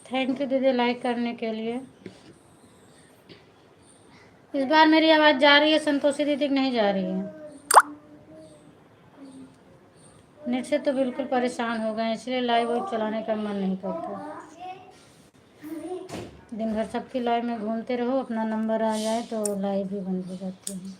Thank you दीदी like करने के लिए। इस बार मेरी आवाज़ जा रही है संतोषी दीदी की नहीं जा रही है? नेट से तो बिल्कुल परेशान हो गए, इसलिए लाइव वाइव चलाने का मन नहीं करता। दिन भर सबकी लाइव में घूमते रहो, अपना नंबर आ जाए तो लाइव भी बंद हो जाती है।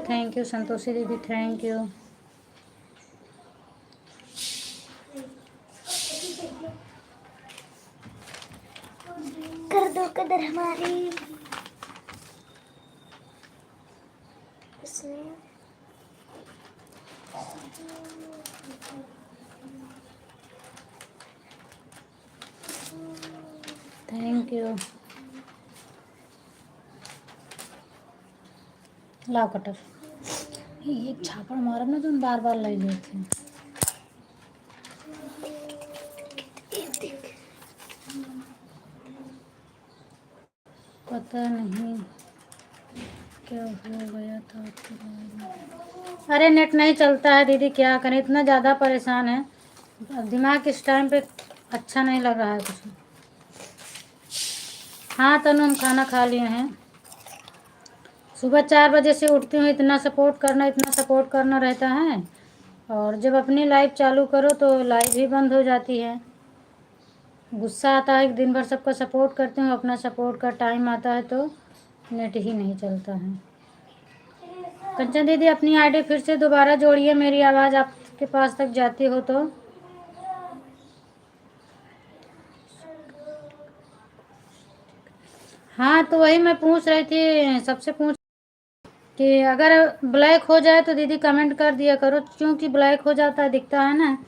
थैंक यू संतोषी दीदी, थैंक यू। कर दो कदर हमारी। Thank you. लाओ कटर, ये छापड़ मारब ना तुम बार बार ले लेते हैं। पता नहीं क्या हो गया था आपके लाइव में। अरे नेट नहीं चलता है दीदी, क्या करें, इतना ज़्यादा परेशान है। अब दिमाग इस टाइम पे अच्छा नहीं लग रहा है कुछ। हाँ तनु, हम खाना खा लिए हैं। सुबह 4 बजे से उठती हूँ, इतना सपोर्ट करना रहता है, और जब अपनी लाइव चालू करो तो लाइव ही बंद हो जाती है। गुस्सा आता है कि दिन भर सबका सपोर्ट करती हूँ, अपना सपोर्ट का टाइम आता है तो नेट ही नहीं चलता है। कंचन दीदी अपनी आईडी फिर से दोबारा जोड़िए, मेरी आवाज़ आपके पास तक जाती हो तो। हाँ तो वही मैं पूछ रही थी, सबसे पूछ कि अगर ब्लैक हो जाए तो दीदी कमेंट कर दिया करो, क्योंकि ब्लैक हो जाता है, दिखता है ना,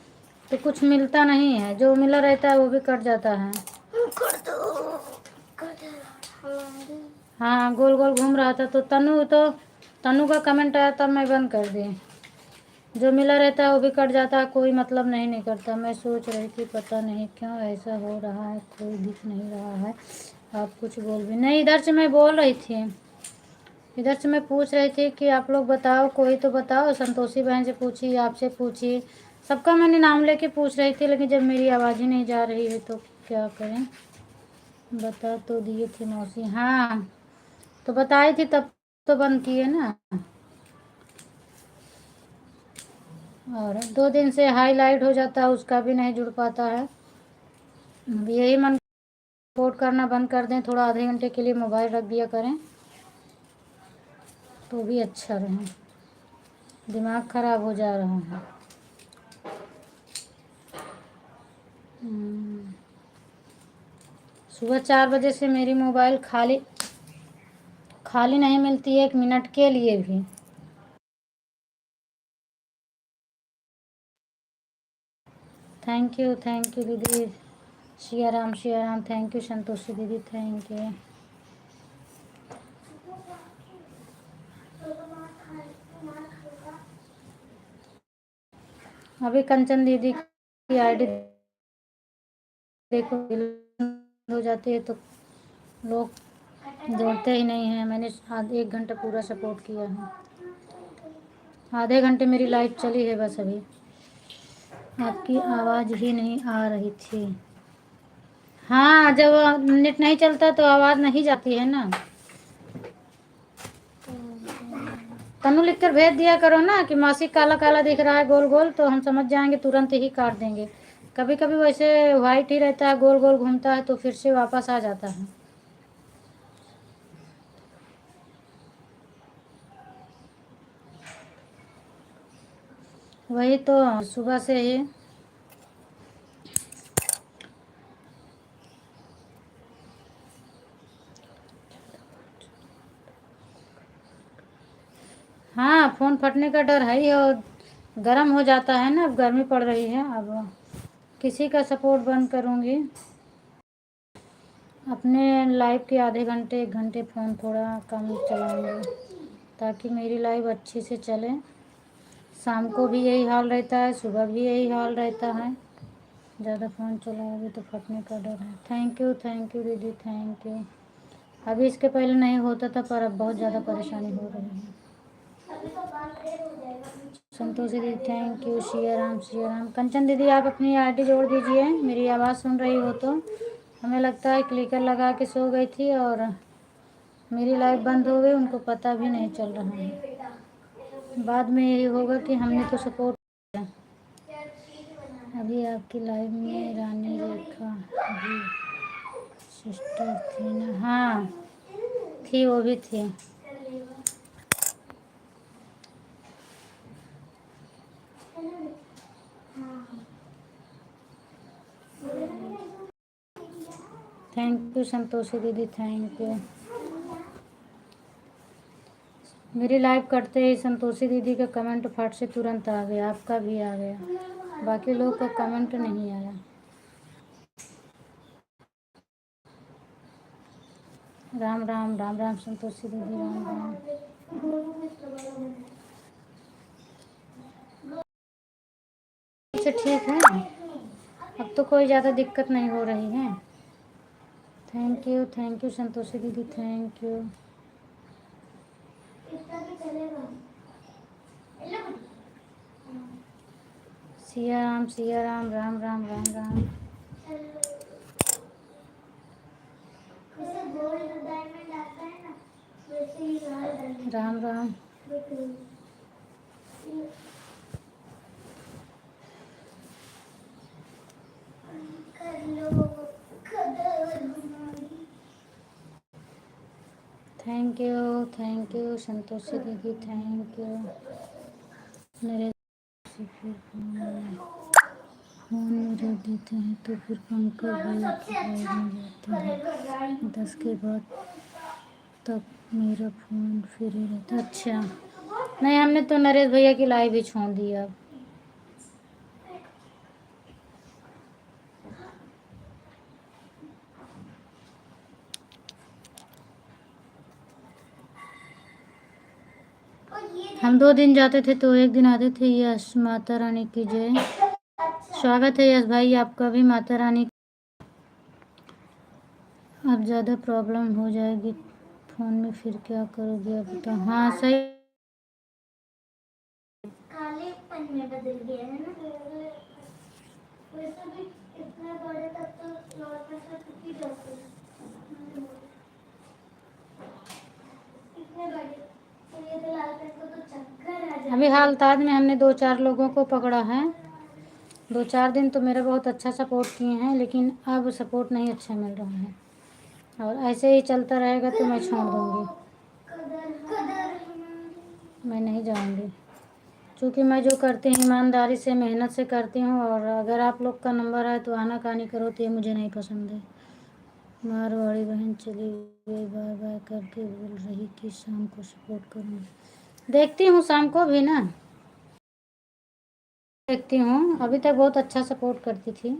तो कुछ मिलता नहीं है, जो मिला रहता है वो भी कट जाता है। कर दो कदर हमारी। हाँ गोल गोल घूम रहा था, तो तनु का कमेंट आया तब मैं बंद कर दी। जो मिला रहता है वो भी कट जाता है, कोई मतलब नहीं करता। मैं सोच रही थी पता नहीं क्यों ऐसा हो रहा है, कोई दिख नहीं रहा है, आप कुछ बोल भी नहीं। इधर से मैं बोल रही थी, इधर से मैं पूछ रही थी कि आप लोग बताओ, कोई तो बताओ। संतोषी बहन से पूछी, आपसे पूछी, सबका मैंने नाम लेके पूछ रही थी, लेकिन जब मेरी आवाज़ ही नहीं जा रही है तो क्या करें। बता तो दिए थे मौसी, हाँ तो बताई थी तब तो बंद किए ना। और 2 दिन से हाईलाइट हो जाता है, उसका भी नहीं जुड़ पाता है। यही मन सपोर्ट करना बंद कर दें, थोड़ा आधे घंटे के लिए मोबाइल रख दिया करें तो भी अच्छा रहे। दिमाग ख़राब हो जा रहा है। सुबह 4 बजे से मेरी मोबाइल खाली नहीं मिलती है 1 मिनट के लिए भी। थैंक यू दीदी, सिया राम थैंक यू संतोषी दीदी, थैंक यू। अभी कंचन दीदी की आईडी देखो हो जाती है तो लोग जोड़ते ही नहीं हैं। मैंने 1 घंटा पूरा सपोर्ट किया है। आधे घंटे मेरी लाइव चली है बस। अभी आपकी आवाज़ ही नहीं आ रही थी। हाँ, जब नेट नहीं चलता तो आवाज़ नहीं जाती है ना। तनु लिख कर भेज दिया करो ना कि मासी काला काला दिख रहा है गोल गोल, तो हम समझ जाएंगे, तुरंत ही काट देंगे। कभी कभी वैसे वाइट ही रहता है, गोल गोल घूमता है तो फिर से वापस आ जाता है। वही तो सुबह से ही। हाँ, फ़ोन फटने का डर है ही, और गर्म हो जाता है ना। अब गर्मी पड़ रही है। अब किसी का सपोर्ट बंद करूँगी। अपने लाइव के आधे घंटे 1 घंटे फ़ोन थोड़ा कम चलाऊँगी ताकि मेरी लाइव अच्छी से चले। शाम को भी यही हाल रहता है, सुबह भी यही हाल रहता है। ज़्यादा फ़ोन चलाओगे तो फटने का डर है। थैंक यू दीदी, थैंक यू। अभी इसके पहले नहीं होता था, पर अब बहुत ज़्यादा परेशानी हो रही है। संतोषी दीदी थैंक यू। सिया राम। कंचन दीदी आप अपनी आईडी जोड़ दीजिए, मेरी आवाज़ सुन रही हो तो। हमें लगता है क्लिकर लगा के सो गई थी और मेरी लाइव बंद हो गई, उनको पता भी नहीं चल रहा है। बाद में यही होगा कि हमने तो सपोर्ट किया। अभी आपकी लाइव में रानी रेखा भी सिस्टर थी ना? हाँ थी, वो भी थी। थैंक यू संतोषी दीदी, थैंक यू। मेरी लाइव करते ही संतोषी दीदी का कमेंट फट से तुरंत आ गया, आपका भी आ गया, बाकी लोग का कमेंट नहीं आया। राम राम संतोषी दीदी, राम राम। अच्छा ठीक है, अब तो कोई ज़्यादा दिक्कत नहीं हो रही है। थैंक यू संतोषी दीदी, thank you. Siya Ram, Ram Ram. Ram. Thank you Santoshi दीदी, थैंक यू। नरेश फिर फ़ोन मेरे देते हैं तो फिर पंकज भैया की लाइव में जाते हैं। 10 के बाद तक मेरा फ़ोन फ्री रहता। अच्छा नहीं, हमने तो नरेश भैया की लाइव ही छोड़ दी अब। हम 2 दिन जाते थे तो 1 दिन आते थे। यश माता रानी की जय। स्वागत है यश भाई आपका भी, माता रानी। अब ज़्यादा प्रॉब्लम हो जाएगी फ़ोन में, फिर क्या करोगे अब तो? हाँ सही। काले पन में बदल गया है ना। वैसे भी इतने बड़े तक तो लौटने से कितनी जाते हैं। इतने बड़े तो ये तो लाल पेन को तो चक्कर आ जाए। अभी हालताज में हमने 2-4 लोगों को पकड़ा है। 2-4 दिन तो मेरा बहुत अच्छा सपोर्ट किए हैं, लेकिन अब सपोर्ट नहीं अच्छा मिल रहा है, और ऐसे ही चलता रहेगा तो मैं छोड़ दूँगी। मैं नहीं जाऊँगी, क्योंकि मैं जो करती हूँ ईमानदारी से, मेहनत से करती हूँ। और अगर आप लोग का नंबर है तो आनाकानी करो तो ये मुझे नहीं पसंद है। मारवाड़ी बहन चली गई, बाय बाय करके बोल रही कि शाम को सपोर्ट करूँगी। देखती हूँ शाम को भी ना, देखती हूँ। अभी तक बहुत अच्छा सपोर्ट करती थी,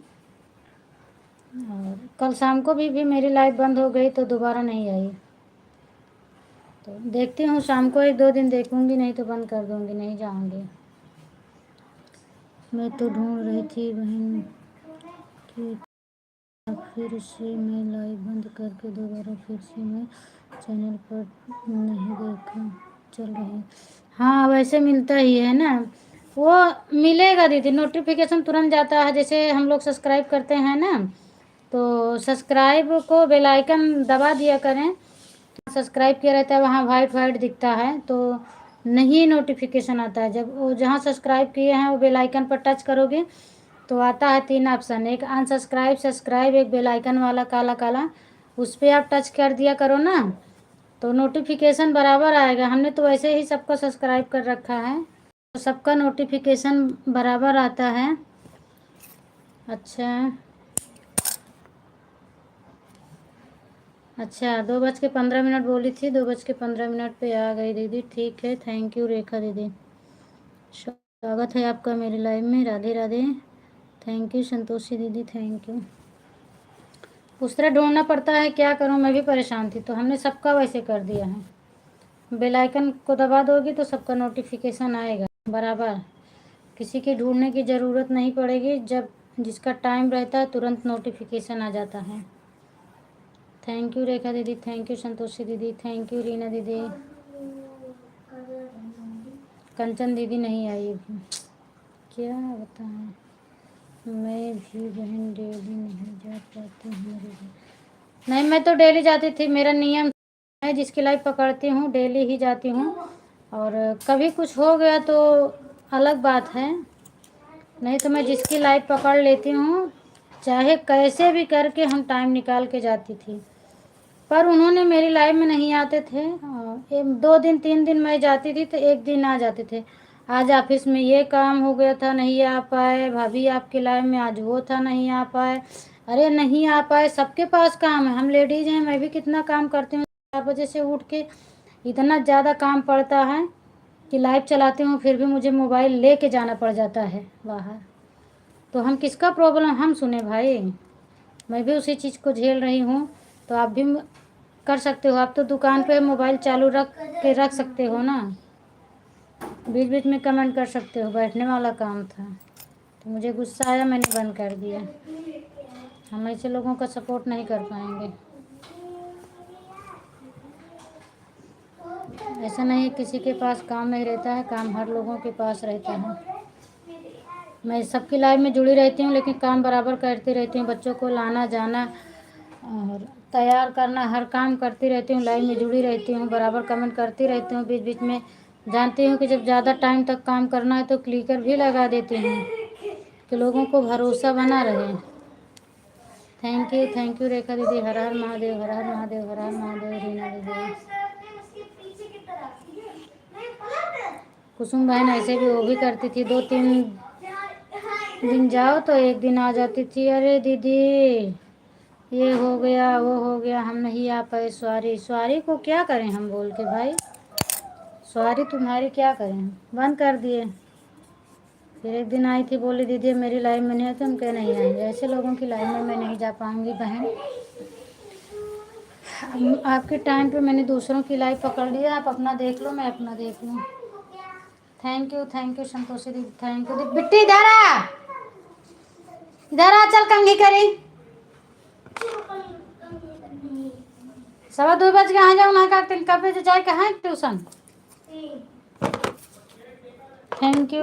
और कल शाम को भी मेरी लाइव बंद हो गई तो दोबारा नहीं आई। तो देखती हूँ, शाम को 1-2 दिन देखूँगी, नहीं तो बंद कर दूँगी, नहीं जाऊँगी। मैं तो ढूंढ रही थी बहन की फिर से मैं लाइव बंद करके दोबारा फिर से मैं चैनल पर नहीं देखा चल रही है। हाँ वैसे मिलता ही है ना, वो मिलेगा दीदी, नोटिफिकेशन तुरंत जाता है। जैसे हम लोग सब्सक्राइब करते हैं ना, तो सब्सक्राइब को बेल आइकन दबा दिया करें। सब्सक्राइब किया रहता है वहाँ वाइट वाइट दिखता है, तो नहीं नोटिफिकेशन आता है। जब वो जहाँ सब्सक्राइब किए हैं वो बेल आइकन पर टच करोगे तो आता है 3 ऑप्शन, एक अनसब्सक्राइब, सब्सक्राइब, एक बेल आइकन वाला काला काला, उस पर आप टच कर दिया करो ना, तो नोटिफिकेशन बराबर आएगा। हमने तो वैसे ही सबको सब्सक्राइब कर रखा है, तो सबका नोटिफिकेशन बराबर आता है। अच्छा अच्छा, 2:15 बोली थी, 2:15 पे आ गई दीदी। ठीक है, थैंक यू रेखा दीदी, स्वागत है आपका मेरे लाइव में। राधे राधे, थैंक यू संतोषी दीदी, थैंक यू। उस तरह ढूंढना पड़ता है, क्या करूं, मैं भी परेशान थी, तो हमने सबका वैसे कर दिया है। बेल आइकन को दबा दोगी तो सबका नोटिफिकेशन आएगा बराबर, किसी की ढूंढने की ज़रूरत नहीं पड़ेगी। जब जिसका टाइम रहता है तुरंत नोटिफिकेशन आ जाता है। थैंक यू रेखा दीदी, थैंक यू संतोषी दीदी, थैंक यू रीना दीदी। कंचन दीदी नहीं आई अभी, क्या बताएं, मैं भी बहन डेली नहीं जा पाती हूँ मेरे घर। नहीं, मैं तो डेली जाती थी, मेरा नियम है, जिसकी लाइफ पकड़ती हूँ डेली ही जाती हूँ। और कभी कुछ हो गया तो अलग बात है, नहीं तो मैं जिसकी लाइफ पकड़ लेती हूँ, चाहे कैसे भी करके हम टाइम निकाल के जाती थी। पर उन्होंने मेरी लाइफ में नहीं आते थे। 2 दिन 3 दिन मैं जाती थी तो एक दिन आ जाते थे, आज ऑफिस में ये काम हो गया था नहीं आ पाए, भाभी आपके लाइफ में आज वो था नहीं आ पाए। अरे नहीं आ पाए, सबके पास काम है, हम लेडीज हैं, मैं भी कितना काम करती हूँ। 4 बजे से उठ के इतना ज़्यादा काम पड़ता है कि लाइव चलाती हूँ, फिर भी मुझे मोबाइल लेके जाना पड़ जाता है बाहर। तो हम किसका प्रॉब्लम हम सुने भाई, मैं भी उसी चीज़ को झेल रही हूँ, तो आप भी कर सकते हो। आप तो दुकान पे मोबाइल चालू रख सकते हो ना, बीच बीच में कमेंट कर सकते हो, बैठने वाला काम था। तो मुझे गुस्सा आया, मैंने बंद कर दिया। हम ऐसे लोगों का सपोर्ट नहीं कर पाएंगे। ऐसा नहीं है किसी के पास काम नहीं रहता है, काम हर लोगों के पास रहता है। मैं सबकी लाइफ में जुड़ी रहती हूँ, लेकिन काम बराबर करती रहती हूँ, बच्चों को लाना जाना और तैयार करना, हर काम करती रहती हूँ, लाइव में जुड़ी रहती हूँ, बराबर कमेंट करती रहती हूँ बीच बीच में। जानती हूँ कि जब ज़्यादा टाइम तक काम करना है तो क्लिकर भी लगा देती हूँ कि लोगों को भरोसा बना रहे। थैंक यू रेखा दीदी, हर हर महादेव, हर हर महादेव, हर हर महादेव रीना दीदी। कुसुम बहन ऐसे भी वो भी करती थी, 2-3 दिन जाओ तो एक दिन आ जाती थी, अरे दीदी ये हो गया वो हो गया, हम नहीं आ पाए, सॉरी। सॉरी को क्या करें हम बोल के भाई, सॉरी तुम्हारी क्या करें, बंद कर दिए। फिर एक दिन आई थी, बोली दीदी मेरी लाइफ में नहीं है, तुम क्या नहीं आएंगे। ऐसे लोगों की लाइफ में मैं नहीं जा पाऊंगी बहन। आपके टाइम पे मैंने दूसरों की लाइफ पकड़ लिया, आप अपना देख लो, मैं अपना देख लूँ। थैंक यू संतोषी दीदी, थैंक यू दीदी। बिट्टी इधर आ, इधर आ, चल कंघी करी। 2:15 कहाँ जाऊँ ना, का कब जाए कहाँ tuition. Thank you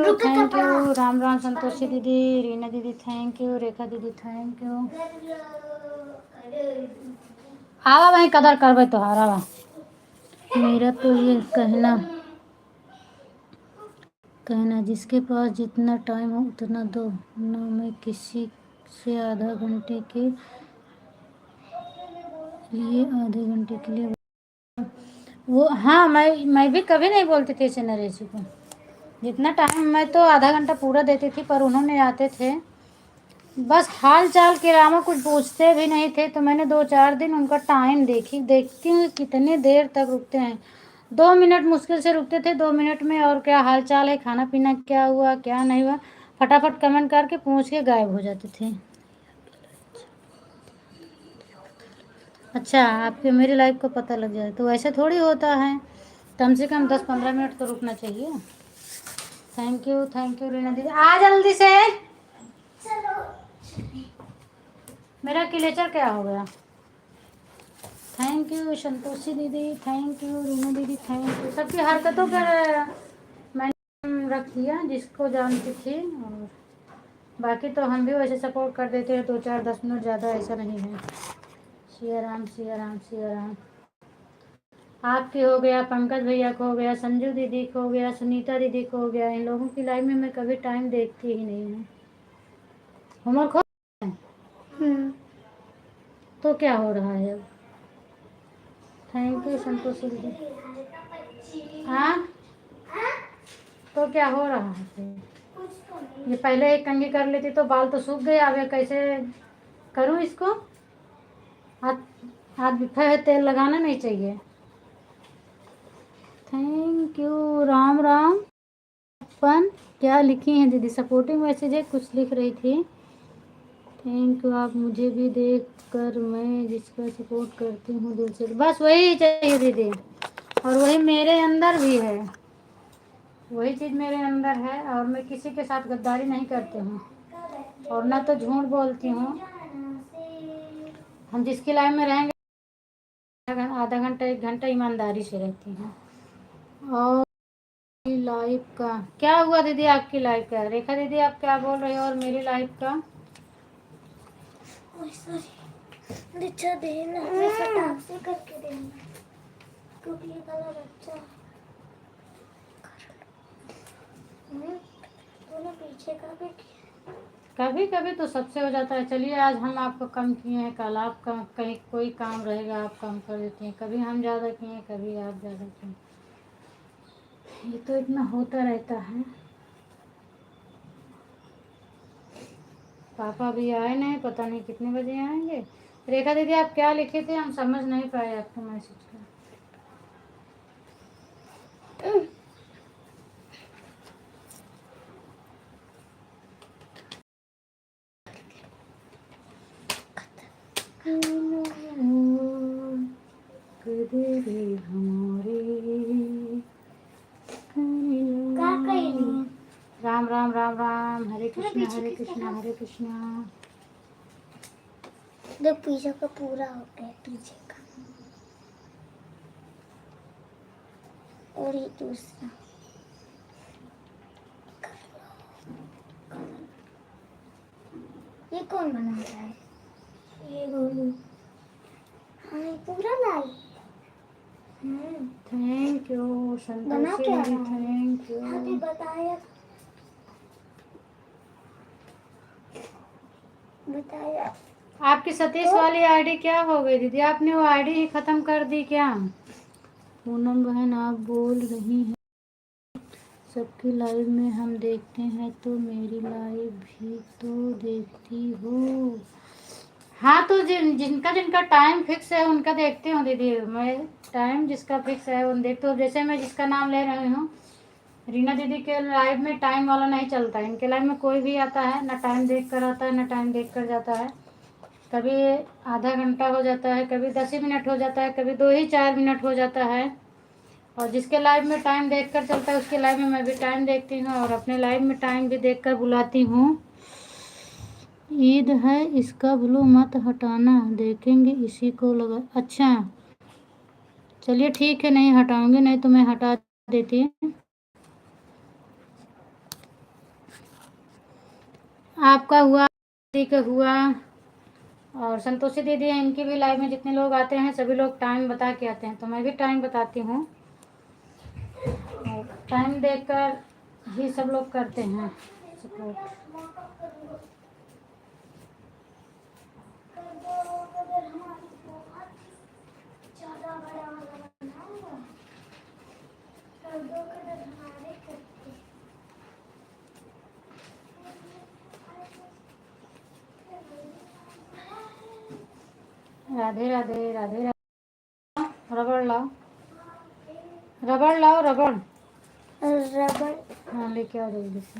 Ram Ram Santoshi दीदी, रीना दीदी थैंक यू, रेखा दीदी थैंक यू। आवा वहीं कदर करबे तोहार, आवा। मेरा तो ये कहना जिसके पास जितना टाइम हो उतना दो ना, मैं किसी से आधे घंटे के लिए वो, हाँ मैं भी कभी नहीं बोलती थी इसे नरेश को। जितना टाइम, मैं तो आधा घंटा पूरा देती थी, पर उन्होंने आते थे बस हाल चाल के अलावा कुछ पूछते भी नहीं थे। तो मैंने 2-4 दिन उनका टाइम देखती हूँ कितने देर तक रुकते हैं। 2 मिनट मुश्किल से रुकते थे, 2 मिनट में और क्या हाल चाल है, खाना पीना क्या हुआ क्या नहीं हुआ, फटाफट कमेंट करके पूछ के गायब हो जाते थे। अच्छा, आपके मेरी लाइफ को पता लग जाए तो ऐसे थोड़ी होता है, कम से कम 10-15 मिनट तो रुकना चाहिए। थैंक यू रीना दीदी, आ जल्दी से। मेरा क्लेचर क्या हो गया? थैंक यू संतोषी दीदी, थैंक यू रीना दीदी, थैंक यू। सबकी हरकतों पर मैंने रख दिया जिसको जानती थी, और बाकी तो हम भी वैसे सपोर्ट कर देते हैं 2 4 10 मिनट, ज़्यादा ऐसा नहीं है। सिया राम सिया राम सिया राम। आपकी हो गया, पंकज भैया को हो गया, संजू दीदी को हो गया, सुनीता दीदी को हो गया। इन लोगों की लाइफ में मैं कभी टाइम देखती ही नहीं हूँ। होमवर्क हो तो क्या हो रहा है अब? थैंक यू संतोषी दीदी। हाँ तो क्या हो रहा है फिर? ये पहले एक कंघी कर लेती तो बाल तो सूख गए, अब ये कैसे करूँ इसको? हाथ हाथ बिफा है, तेल लगाना नहीं चाहिए। Thank you Ram Ram. अपन क्या लिखी हैं दीदी? सपोर्टिंग मैसेज है, कुछ लिख रही थी। थैंक यू, आप मुझे भी देख कर मैं जिसका सपोर्ट करती हूँ दिल से। बस वही चाहिए दीदी, और वही मेरे अंदर भी है, वही चीज़ मेरे अंदर है। और मैं किसी के साथ गद्दारी नहीं करती हूँ, और ना तो झूठ बोलती हूँ। हम जिसकी लाइन में रहेंगे आधा घंटा 1 घंटा ईमानदारी से रहती हैं। और लाइफ का क्या हुआ दीदी? आपकी लाइफ का रेखा दीदी आप क्या बोल रहे हो? और मेरी लाइफ का अच्छा देना, मैं फटाक से करके देना क्योंकि ये कलर अच्छा है। तूने पीछे का भी किया? कभी कभी तो सबसे हो जाता है। चलिए आज हम आपको कम किए हैं, कल आप कम, कहीं कोई काम रहेगा आप कम कर देते हैं। कभी हम ज़्यादा किए हैं, कभी आप ज़्यादा किए। ये तो इतना होता रहता है। पापा भी आए नहीं, पता नहीं कितने बजे आएंगे। रेखा दीदी आप क्या लिखे थे? हम समझ नहीं पाए आपके मैसेज का। राम राम राम राम, हरे कृष्णा हरे कृष्णा हरे कृष्णा। देख पीछे का पूरा हो गया, पीछे का। और ये दूसरा ये कौन बना रहा है? ये गोलू। हाँ ये पूरा लाल। थैंक यू बना संतोषी क्या दीदी, रहा है? थैंक हाँ यू। बताया बताया। आपकी सतीश वाली आईडी क्या हो गई दीदी? आपने वो आईडी ही खत्म कर दी क्या? पूनम बहन आप बोल रही हैं सबकी लाइव में हम देखते हैं, तो मेरी लाइव भी तो देखती हो? हाँ तो जिनका जिनका टाइम फिक्स है उनका देखती हूँ दीदी। मैं टाइम जिसका फिक्स है उन देखती हूँ। जैसे मैं जिसका नाम ले रही हूँ, रीना दीदी के लाइव में टाइम वाला नहीं चलता है। इनके लाइव में कोई भी आता है, ना टाइम देख कर आता है ना टाइम देख कर जाता है। कभी आधा घंटा हो जाता है, कभी 10 ही मिनट हो जाता है, कभी 2 ही 4 मिनट हो जाता है। और जिसके लाइव में टाइम देख कर चलता है उसके लाइव में मैं भी टाइम देखती हूँ, और अपने लाइव में टाइम भी देख कर बुलाती हूँ। ईद है इसका ब्लू मत हटाना, देखेंगे इसी को लगा। अच्छा चलिए ठीक है, नहीं हटाऊंगी, नहीं तो मैं हटा देती। आपका हुआ, दीदी का हुआ, और संतोषी दीदी है, इनकी भी लाइव में जितने लोग आते हैं सभी लोग टाइम बता के आते हैं, तो मैं भी टाइम बताती हूँ। और टाइम देखकर ही सब लोग करते हैं सपोर्ट। राधे राधे राधे राधे। रबड़ लाओ, रबड़ लाओ, रबड़। रबड़। हाँ लेके आओ जल्दी से।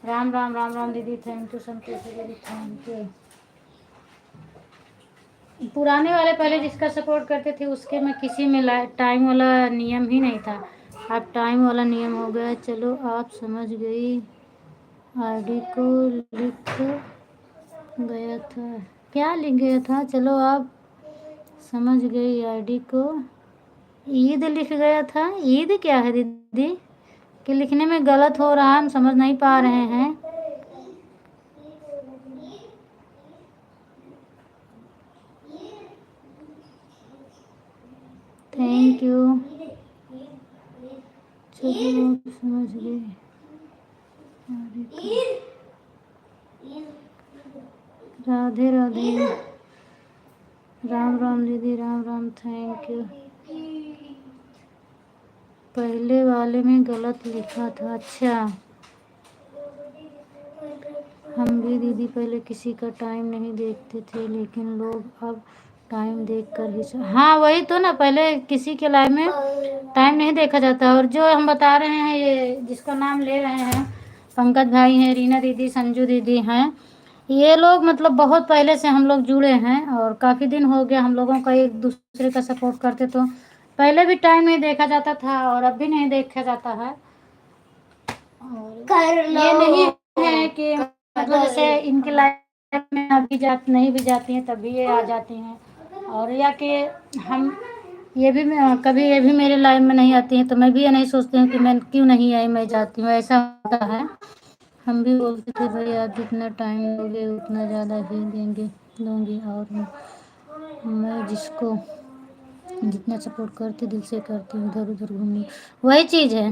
राम राम राम राम दीदी, थैंक यू संतोषी दीदी, थैंक यू। पुराने वाले पहले जिसका सपोर्ट करते थे उसके में किसी में टाइम वाला नियम ही नहीं था। अब टाइम वाला नियम हो गया। चलो आप समझ गई, आईडी को लिख गया था। क्या लिख गया था, चलो आप समझ गई आईडी को। ईद लिख गया था। ईद क्या है दीदी, कि लिखने में गलत हो रहा है, हम समझ नहीं पा रहे हैं। थैंक यू, चलो आप समझ गए। राधे राधे, राम राम दीदी, राम राम, थैंक यू। पहले वाले में गलत लिखा था, अच्छा। हम भी दीदी पहले किसी का टाइम नहीं देखते थे, लेकिन लोग अब टाइम देख कर ही हाँ वही तो ना, पहले किसी के लाइफ में टाइम नहीं देखा जाता। और जो हम बता रहे हैं, ये जिसका नाम ले रहे हैं, पंकज भाई हैं, रीना दीदी, संजू दीदी हैं, ये लोग मतलब बहुत पहले से हम लोग जुड़े हैं और काफ़ी दिन हो गया हम लोगों का एक दूसरे का सपोर्ट करते। तो पहले भी टाइम नहीं देखा जाता था और अब भी नहीं देखा जाता है। और ये नहीं है कि मतलब जैसे इनकी लाइफ में अभी नहीं भी जाती हैं तभी ये आ जाती हैं, और या कि हम ये भी कभी ये भी मेरे लाइफ में नहीं आती हैं तो मैं भी ये नहीं सोचती हूँ कि मैं क्यों नहीं आई, मैं जाती हूँ, ऐसा होता है। हम भी बोलते थे भाई आप जितना टाइम दोगे उतना ज़्यादा ही दूँगी, और मैं जिसको जितना सपोर्ट करती दिल से करती हूँ, इधर उधर घूमनी, वही चीज़ है।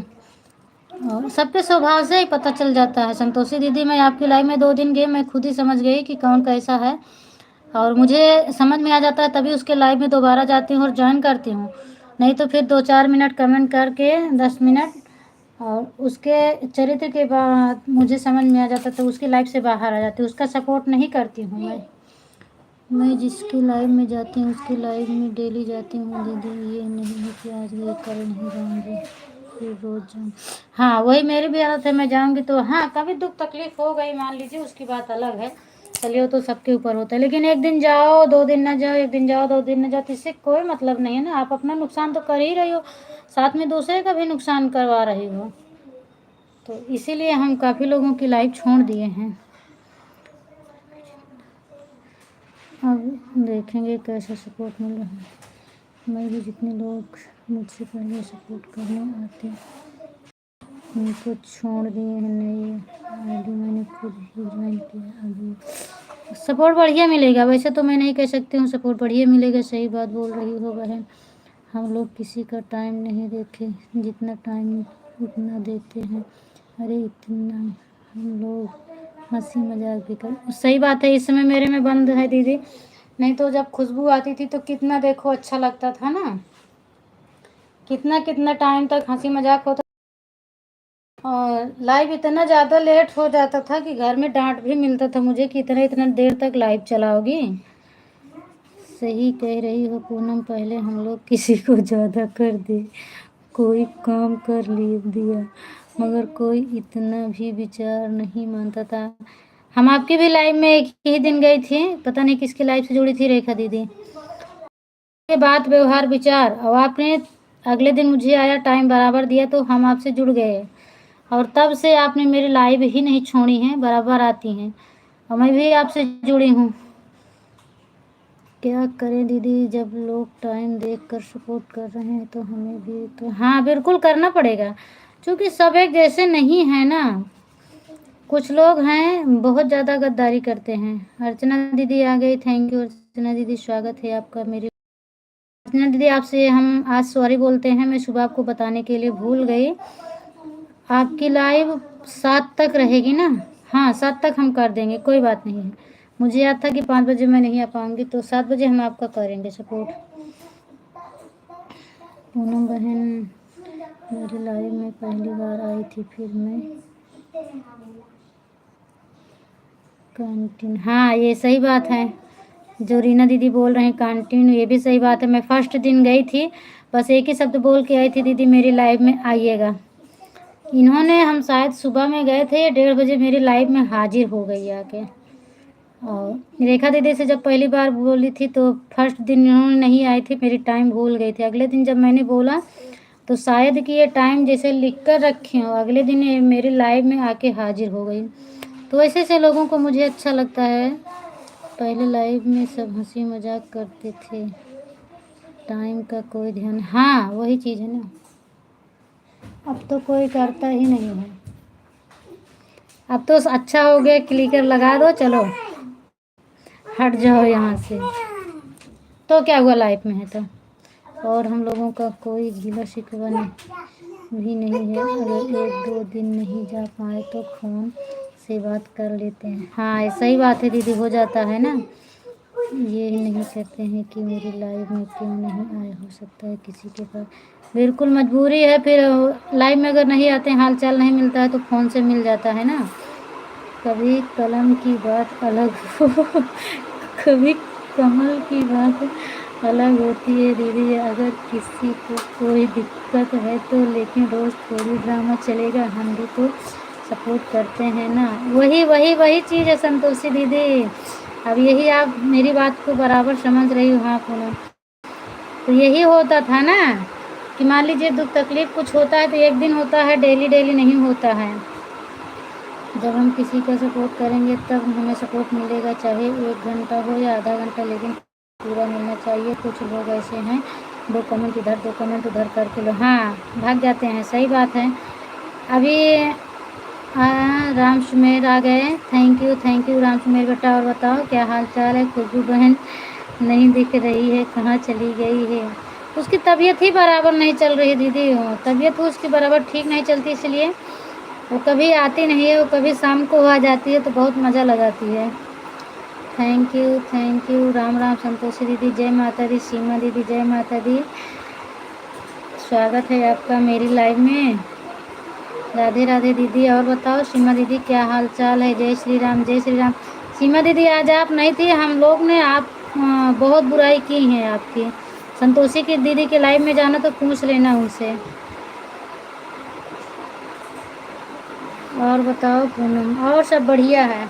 और सबके स्वभाव से ही पता चल जाता है। संतोषी दीदी, मैं आपकी लाइफ में 2 दिन गई, मैं खुद ही समझ गई कि कौन कैसा है, और मुझे समझ में आ जाता है तभी उसके लाइव में दोबारा जाती हूँ और ज्वाइन करती हूँ। नहीं तो फिर 2-4 मिनट कमेंट करके 10 मिनट और उसके चरित्र के बाद मुझे समझ में आ जाता तो उसकी लाइफ से बाहर आ जाती हूँ, उसका सपोर्ट नहीं करती हूँ मैं जिसकी लाइव में जाती हूँ उसकी लाइव में डेली जाती हूँ दीदी। ये नहीं है कि आज गई कल नहीं जाऊँगी, फिर रोज जाऊँ। हाँ वही मेरी भी आदत है, मैं जाऊँगी तो हाँ कभी दुख तकलीफ हो गई मान लीजिए, उसकी बात अलग है, चलिए वो तो सबके ऊपर होता है। लेकिन एक दिन जाओ 2 दिन ना जाओ, एक दिन जाओ 2 दिन ना जाओ, तो इससे कोई मतलब नहीं है ना। आप अपना नुकसान तो कर ही रही हो, साथ में दूसरे का भी नुकसान करवा रही हो। तो इसीलिए हम काफ़ी लोगों की लाइफ छोड़ दिए हैं। अब देखेंगे कैसा सपोर्ट मिल रहा है। मैं भी जितने लोग मुझसे पहले सपोर्ट करने आते उनको छोड़ दिए हैं, नई आईडी मैंने खुद ही ज्वाइन किया। अभी सपोर्ट बढ़िया मिलेगा, वैसे तो मैं नहीं कह सकती हूँ सपोर्ट बढ़िया मिलेगा, सही बात बोल रही हो बहन। हम लोग किसी का टाइम नहीं देखे, जितना टाइम उतना देते हैं। अरे इतना हम लोग हंसी मजाक भी कर, सही बात है। इस समय मेरे में बंद है दीदी, नहीं तो जब खुशबू आती थी तो कितना देखो अच्छा लगता था ना, कितना कितना टाइम तक हंसी मजाक होता। और लाइव इतना ज़्यादा लेट हो जाता था कि घर में डांट भी मिलता था मुझे कि इतना इतना देर तक लाइव चलाओगी। सही कह रही हो पूनम, पहले हम लोग किसी को ज़्यादा कर दे, कोई काम कर दिया, मगर कोई इतना भी विचार नहीं मानता था। हम आपकी भी लाइव में एक ही दिन गई थी, पता नहीं किसकी लाइव से जुड़ी थी, रेखा दीदी के बात व्यवहार विचार, और आपने अगले दिन मुझे आया टाइम बराबर दिया तो हम आपसे जुड़ गए, और तब से आपने मेरी लाइव ही नहीं छोड़ी हैं, बराबर आती हैं, और मैं भी आपसे जुड़ी हूँ। क्या करें दीदी, जब लोग टाइम देखकर सपोर्ट कर रहे हैं तो हमें भी तो हाँ बिल्कुल करना पड़ेगा, क्योंकि सब एक जैसे नहीं है ना। कुछ लोग हैं बहुत ज़्यादा गद्दारी करते हैं। अर्चना दीदी आ गई, थैंक यू अर्चना दीदी, स्वागत है आपका मेरे। अर्चना दीदी आपसे हम आज सॉरी बोलते हैं, मैं सुबह आपको बताने के लिए भूल गई। आपकी लाइव 7 तक रहेगी ना? हाँ 7 तक हम कर देंगे, कोई बात नहीं है। मुझे याद था कि 5 बजे मैं नहीं आ पाऊँगी, तो 7 बजे हम आपका करेंगे सपोर्ट। पूनम बहन मेरी लाइव में पहली बार आई थी, फिर मैं कैंटीन, हाँ ये सही बात है जो रीना दीदी बोल रहे हैं कैंटीन, ये भी सही बात है। मैं फर्स्ट दिन गई थी, बस एक ही शब्द बोल के आई थी, दीदी मेरी लाइव में आइएगा। इन्होंने, हम शायद सुबह में गए थे, 1:30 बजे मेरी लाइव में हाजिर हो गई आके। और रेखा दीदी से जब पहली बार बोली थी तो फर्स्ट दिन इन्होंने नहीं आई थी, मेरी टाइम भूल गई थी। अगले दिन जब मैंने बोला तो शायद कि ये टाइम जैसे लिख कर रखी हो, अगले दिन ये मेरी लाइव में आके हाजिर हो गई। तो ऐसे से लोगों को मुझे अच्छा लगता है, पहले लाइव में सब हंसी मजाक करते थे, टाइम का कोई ध्यान। हाँ वही चीज़ है ना, अब तो कोई करता ही नहीं है। अब तो अच्छा हो गया, क्लिकर लगा दो, चलो हट जाओ यहाँ से। तो क्या हुआ, लाइफ में है तो। और हम लोगों का कोई गिला शिकवा भी नहीं है। अगर 1-2 दिन नहीं जा पाए तो फ़ोन से बात कर लेते हैं। हाँ ऐसा ही बात है दीदी, हो जाता है ना। ये नहीं कहते हैं कि मेरी लाइव में क्यों नहीं आए, हो सकता है किसी के पास बिल्कुल मजबूरी है। फिर लाइव में अगर नहीं आते, हाल चाल नहीं मिलता है तो फ़ोन से मिल जाता है ना। कभी कलम की बात अलग हो कभी कमल की बात अलग होती है दीदी। अगर किसी को कोई दिक्कत है तो, लेकिन रोज़ थोड़ी ड्रामा चलेगा, हम भी तो सपोर्ट करते हैं ना। वही वही वही चीज़ है संतोषी दीदी। अब यही आप मेरी बात को बराबर समझ रही हो। हाँ पूनम, तो यही होता था ना कि मान लीजिए दुख तकलीफ कुछ होता है तो एक दिन होता है, डेली डेली नहीं होता है। जब हम किसी का सपोर्ट करेंगे तब हमें सपोर्ट मिलेगा, चाहे 1 घंटा हो या आधा घंटा, लेकिन पूरा मिलना चाहिए। कुछ लोग ऐसे हैं 2 कमेंट इधर 2 कमेंट उधर करके लो, हाँ भाग जाते हैं। सही बात है। अभी राम सुमेर आ गए। थैंक यू राम सुमेर बेटा। और बताओ क्या हाल चाल है। खुशबू बहन नहीं दिख रही है, कहाँ चली गई है। उसकी तबीयत ही बराबर नहीं चल रही दीदी, तबीयत तो उसकी बराबर ठीक नहीं चलती, इसलिए वो कभी आती नहीं है। वो कभी शाम को आ जाती है तो बहुत मज़ा लगाती है। थैंक यू राम राम संतोषी दीदी, जय माता दी। सीमा दीदी जय माता दी, स्वागत है आपका मेरी लाइव में। राधे राधे दीदी। और बताओ सीमा दीदी क्या हाल चाल है। जय श्री राम जय श्री राम। सीमा दीदी आज आप नहीं थी, हम लोग ने आप बहुत बुराई की है आपकी। संतोषी की दीदी के लाइव में जाना तो पूछ लेना उनसे। और बताओ पूनम, और सब बढ़िया है।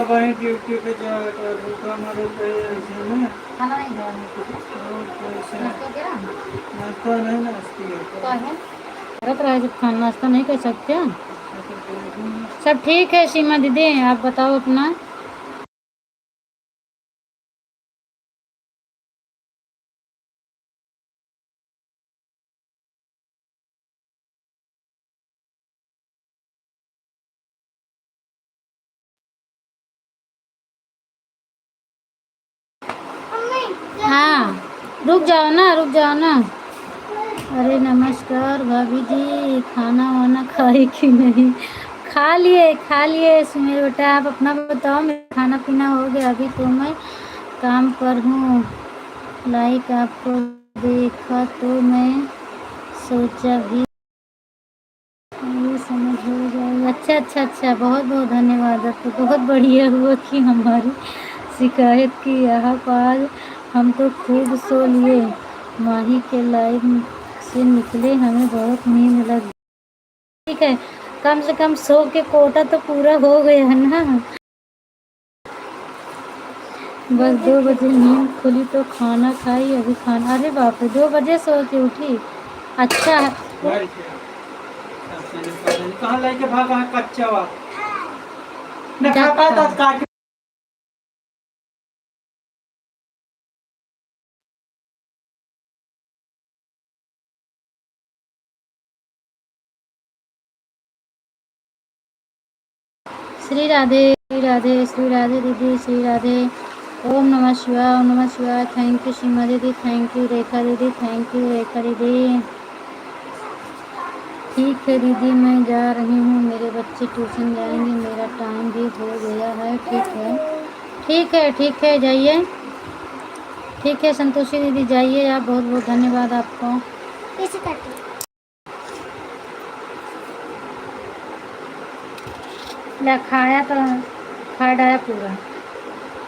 वहीं ड्यूटी पे जाए तो भूखा मरो कहीं ऐसे में। खाना नहीं खाया और कैसे नाश्ता किया? नाश्ता नहीं नाश्ती है क्या है रख रहा है जब खाना नाश्ता नहीं कर सकते। सब ठीक है सीमा दीदी, आप बताओ अपना। हाँ रुक जाओ ना, रुक जाओ ना। अरे नमस्कार भाभी जी, खाना वाना खाए कि नहीं। खा लिए सुमेर बेटा। आप अपना बताओ, मेरा खाना पीना हो गया। अभी तो मैं काम पर हूँ। लाइक आपको देखा तो मैं सोचा भी ये समझ हो जाएगा। अच्छा, बहुत बहुत धन्यवाद। अब तो बहुत बढ़िया हुआ कि हमारी शिकायत की। आप आज हम तो खूब सो लिए। माही के लाइव से निकले, हमें बहुत नींद लग। ठीक है, कम से कम सो के कोटा तो पूरा हो गया है ना। बस 2 बजे नींद खुली तो खाना खाई। अभी खाना, अरे बाप रे 2 बजे सो के उठी। अच्छा कहाँ लेके भागा है कच्चा हुआ न जा खाता खा। तो काट। श्री राधे श्री राधे श्री राधे दीदी, श्री राधे। ओम नमः शिवाय ओम नमः शिवाय। थैंक यू सीमा दीदी, थैंक यू रेखा दीदी, थैंक यू रेखा दीदी। ठीक है दीदी, मैं जा रही हूँ, मेरे बच्चे ट्यूशन जाएंगे, मेरा टाइम भी हो गया है। ठीक है जाइए। ठीक है संतोषी दीदी जाइए आप, बहुत बहुत धन्यवाद आपको। कैसे करते ला खाया तो खा डाया पूरा,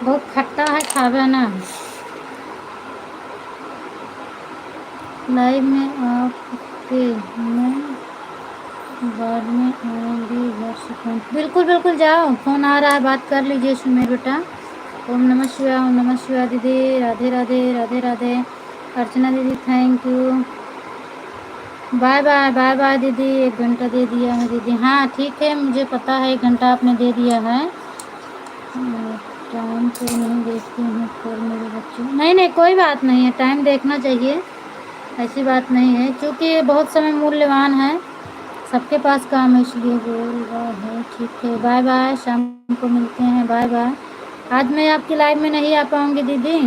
बहुत खट्टा है, खावे ना। लाइव में आपके मैं बाद में आऊँगी घर से फ़ोन। बिल्कुल जाओ, फ़ोन आ रहा है, बात कर लीजिए सुमेर बेटा। ओम नमः शिवाय दीदी। राधे राधे राधे राधे। अर्चना दीदी thank you. Bye bye bye bye दीदी। 1 घंटा दे दिया है दीदी। हाँ ठीक है, मुझे पता है 1 घंटा आपने दे दिया है। टाइम तो नहीं देखती हूँ पर मेरे बच्चे, नहीं नहीं कोई बात नहीं है, टाइम देखना चाहिए, ऐसी बात नहीं है, क्योंकि बहुत समय मूल्यवान है, सबके पास काम है इसलिए बोल रहा है। ठीक है बाय बाय, शाम को मिलते हैं, बाय बाय। आज मैं आपकी लाइव में नहीं आ पाऊँगी दीदी,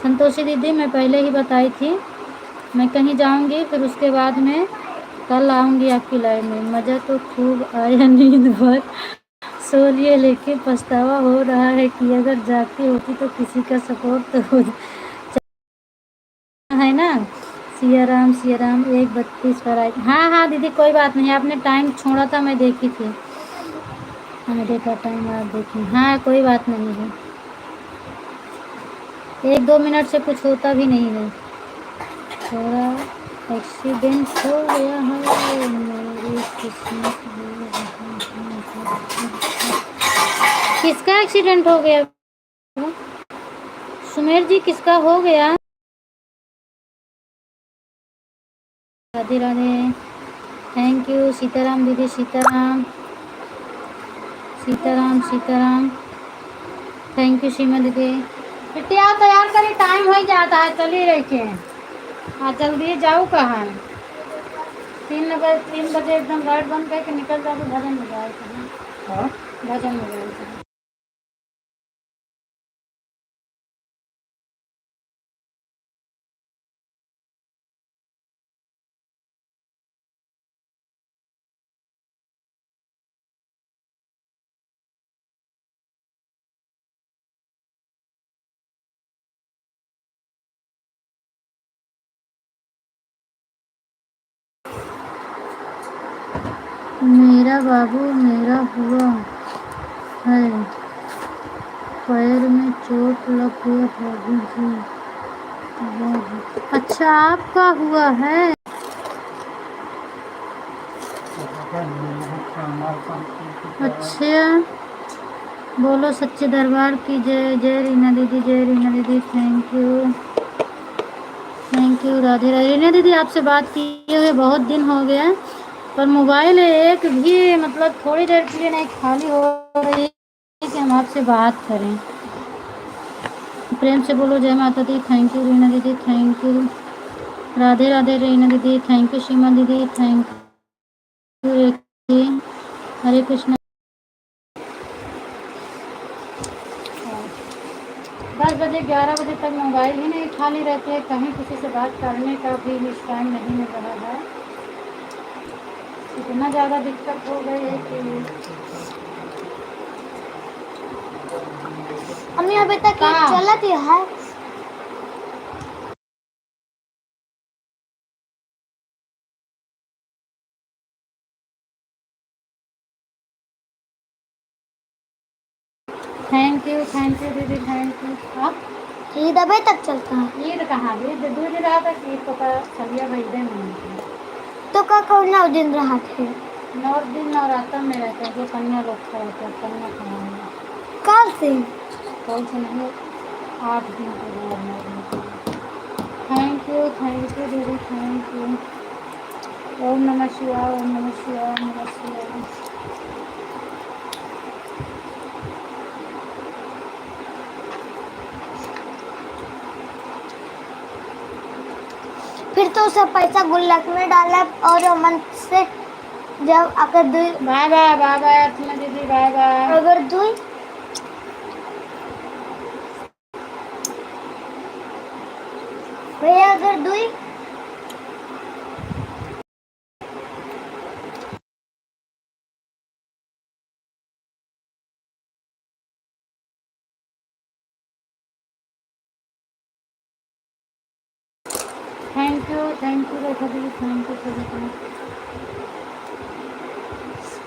संतोषी दीदी, मैं पहले ही बताई थी, मैं कहीं जाऊंगी फिर उसके बाद में कल आऊंगी आपकी लाइव में। मज़ा तो खूब आया, नींद भर सो लिए, लेकिन पछतावा हो रहा है कि अगर जागती होती तो किसी का सपोर्ट तो हो है ना। सिया राम 1:32 पर आई। हाँ हाँ दीदी कोई बात नहीं, आपने टाइम छोड़ा था, मैं देखी थी, मैंने देखा टाइम, आप देखी। हाँ कोई बात नहीं है, 1-2 मिनट से कुछ होता भी नहीं है। थोड़ा एक्सीडेंट हो गया है, मेरी किस्मत किसका एक्सीडेंट हो गया? सुमेर जी किसका हो गया? राधे राधे, थैंक यू सीताराम दीदी, सीताराम सीताराम सीताराम, थैंक यू सीमा दीदी। बिटिया तैयार करी, टाइम हो जाता है, चली रही के हाँ जल्दी जाओ कहाँ 3 बजे एकदम लाइट बंद करके निकल जाओ, भजन में जाए कहाँ, भजन में जाए। मेरा बाबू मेरा हुआ है, पैर में चोट लग गया बाबू जी। अच्छा आपका हुआ है? अच्छा बोलो सच्चे दरबार की जय। जय रीना दीदी, जय रीना दीदी, थैंक यू राधे राधे। रीना दीदी आपसे बात किए हुए बहुत दिन हो गया, पर मोबाइल एक भी मतलब थोड़ी देर के लिए नहीं खाली हो रही है कि हम आपसे बात करें। प्रेम से बोलो जय माता दी। थैंक यू रीना दीदी, थैंक यू राधे राधे रीना दीदी, थैंक यू सीमा दीदी, थैंक यू रेखी, हरे कृष्ण। 10 बजे 11 बजे तक मोबाइल ही नहीं खाली रहते हैं, कहीं किसी से बात करने का भी इस टाइम नहीं मिल रहा है, इतना ज़्यादा दिक्कत हो गई है कि अम्मी अभी तक ये चलत ही है। थैंक यू दीदी, थैंक यू। आप ईद अभी तक चलता है ईद कहाँ, ईद 2 दिन रहा था, ईद तो चलिए भाई दिन नहीं, तो का कौन 9 दिन रहा थे? 9 दिन नवरात्र में रहते हैं, जो कन्या लोग का रहता है, कन्या खाना कल से कौन से नहीं, 8 दिन के बाद 9 दिन के बाद। थैंक यू दीदी, थैंक यू। ओम नमः शिवाय, ओम नमः शिवाय, ओम नमः शिवाय। फिर तो सब पैसा गुल्लक में डाला और अमन से जब अगर दुई बाय बाय बाय बाय अर्चना दीदी, बाय बाय। अगर दुई भैया अगर दुई थैंक यू रेखा दीदी, थैंक यू सभी को।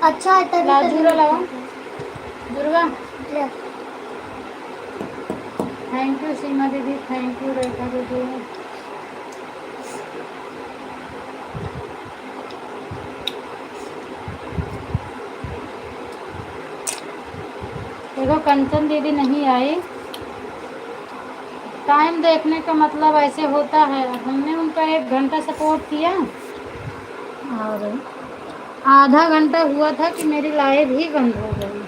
अच्छा है तभी लाजूरा लगाओ दुर्गा। ले। थैंक यू सीमा दीदी, थैंक यू रेखा दीदी। देखो कंचन दीदी नहीं आई, टाइम देखने का मतलब ऐसे होता है। हमने उनका 1 घंटा सपोर्ट किया और आधा घंटा हुआ था कि मेरी लाइव ही बंद हो गई।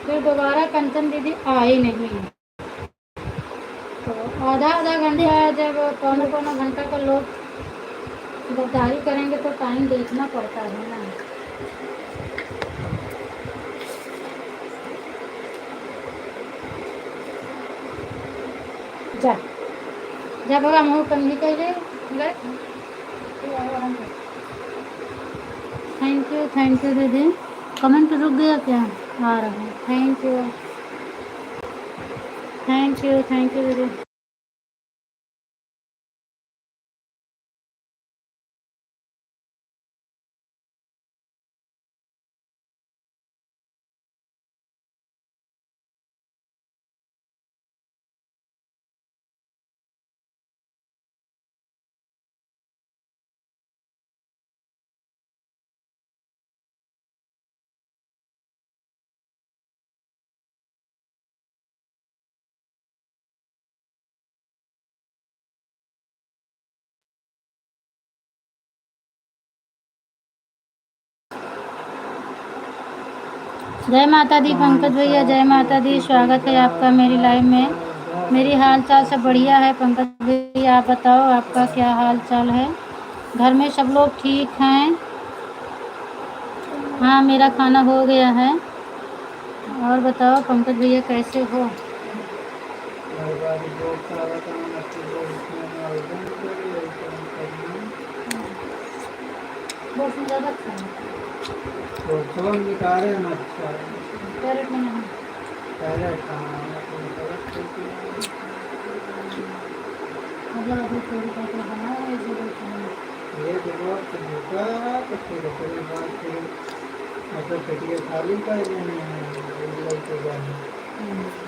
फिर दोबारा कंचन दीदी आई नहीं। तो आधा आधा घंटा जब पौना पौना घंटा का लोग गद्दारी करेंगे तो टाइम देखना पड़ता है ना। जा जा बाबा मुँह कंघी कर ले गए। थैंक यू दीदी। कमेंट रुक गया क्या? आ रहा है। थैंक यू दीदी। जय माता दी पंकज भैया, जय माता दी। स्वागत है आपका मेरी लाइव में। मेरी हाल चाल सब बढ़िया है पंकज भैया, आप बताओ आपका क्या हाल चाल है? घर में सब लोग ठीक हैं? हाँ मेरा खाना हो गया है। और बताओ पंकज भैया कैसे हो? हर बार बहुत सारा काम अच्छे से उसमें आवेदन करिए और काम करना। बहुत ज़्यादा खाना तो सुबह निकाले हम अच्छा कैरेट में नहीं। पहले खाना तो गलत करती है। मतलब अभी थोड़ी पैकेट बनाओ ऐसे देखो। ये जवाब तो होगा तो फिर कोई बात फिर मतलब पेटियाँ खाली कर देनी है लोग को जाने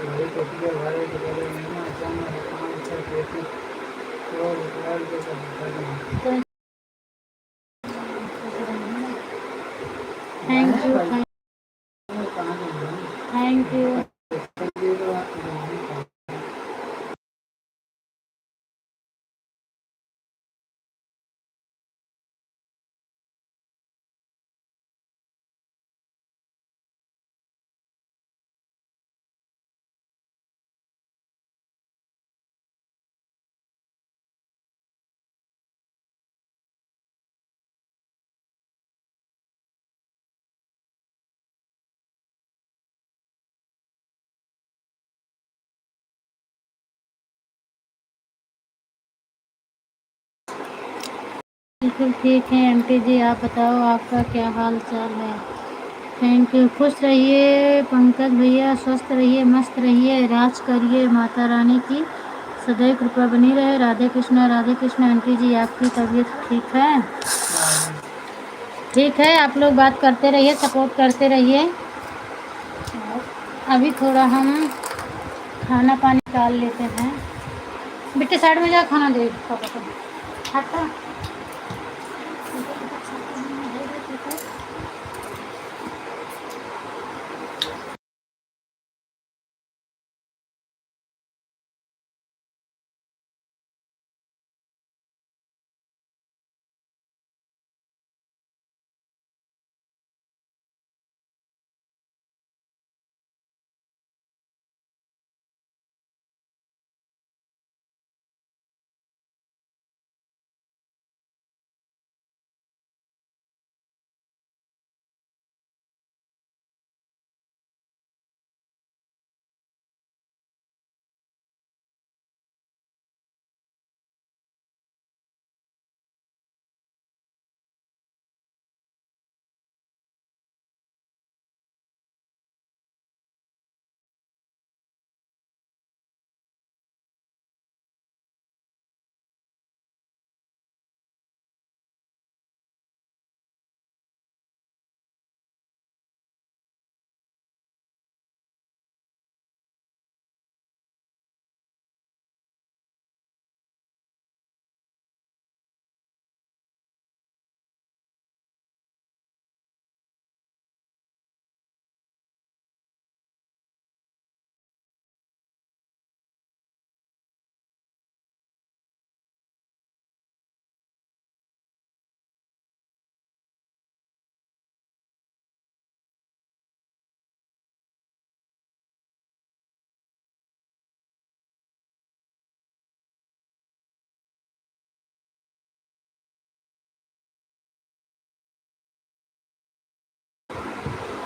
वही पेटियाँ भरे के बड़े महीना अचानक 5-6 पेटी तो निकाल के सब भरना। थैंक यू कहाँ जाना थैंक यू। ये तो आप बिल्कुल ठीक है आंटी जी, आप बताओ आपका क्या हाल चाल है? Thank you. खुश रहिए पंकज भैया, स्वस्थ रहिए, मस्त रहिए, राज करिए, माता रानी की सदैव कृपा बनी रहे। राधे कृष्णा राधे कृष्णा। आंटी जी आपकी तबीयत ठीक है? ठीक है, आप लोग बात करते रहिए, सपोर्ट करते रहिए। अभी थोड़ा हम खाना पानी डाल लेते हैं। बेटे साइड में जा, खाना दे पापा को। हटा।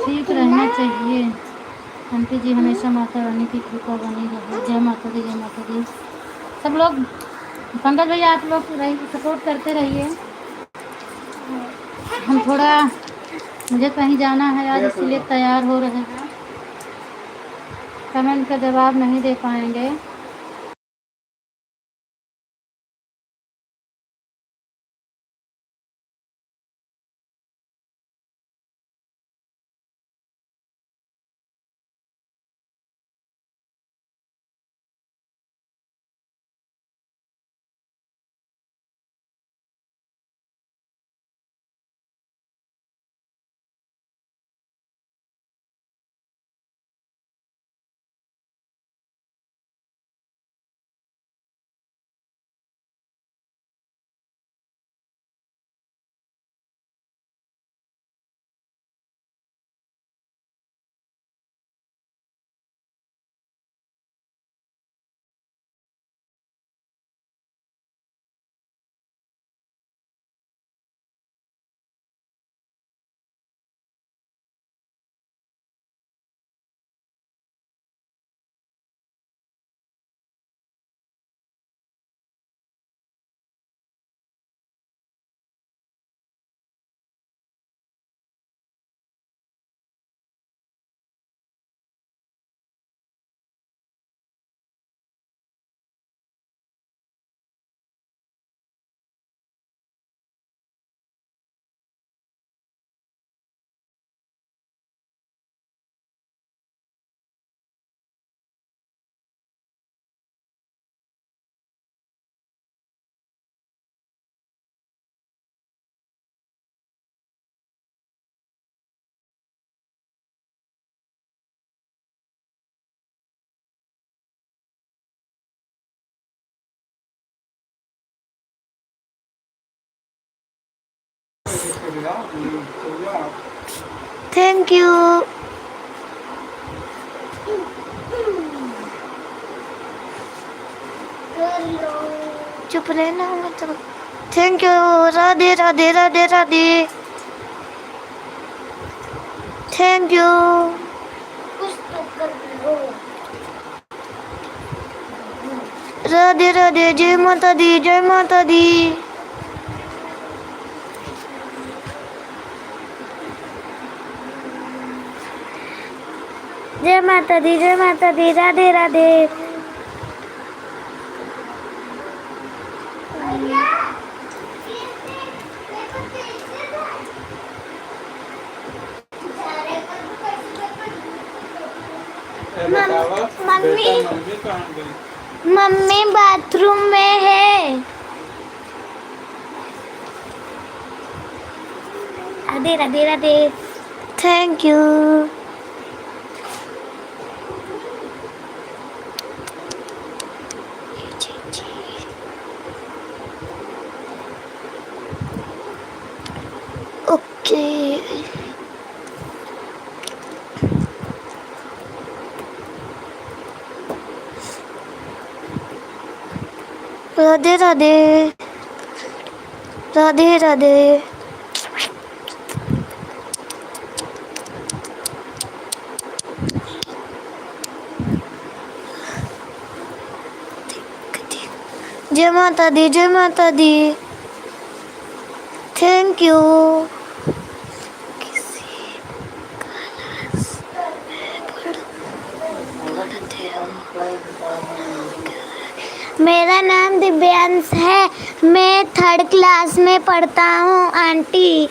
ठीक रहना चाहिए। आंटी जी हमेशा माता रानी की कृपा बनी रहे। जय माता दी, जय माता दी। सब लोग, पंकज भैया आप लोग सपोर्ट करते रहिए। हम थोड़ा, मुझे कहीं जाना है आज, इसलिए तैयार हो रहे हैं। कमेंट का जवाब नहीं दे पाएंगे। Thank you. चुप रहना मतलब। Thank you. Radhe Radhe Radhe Radhe. Thank you. कुछ तो कर लो। राधे राधे। जय माता दी, जय माता दी। जय माता दी, जय माता दी। Radhe Radhe. Mummy, mummy bathroom में है। Radhe Radhe Radhe. Thank you. Okay. Radhe Radhe. Radhe Radhe. जय माता दी, जय माता दी। Thank you. मेरा नाम दिव्यांश है। मैं 3rd क्लास में पढ़ता हूँ आंटी।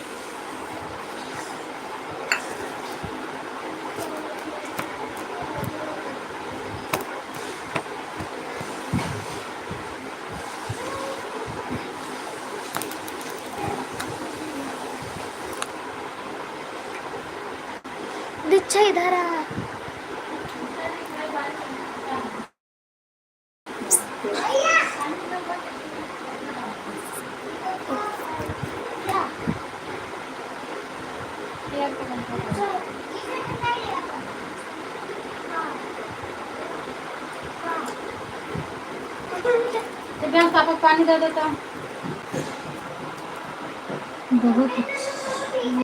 दीक्षा इधर आ। दिव्यांश पापा पानी दे देता। बहुत अच्छा।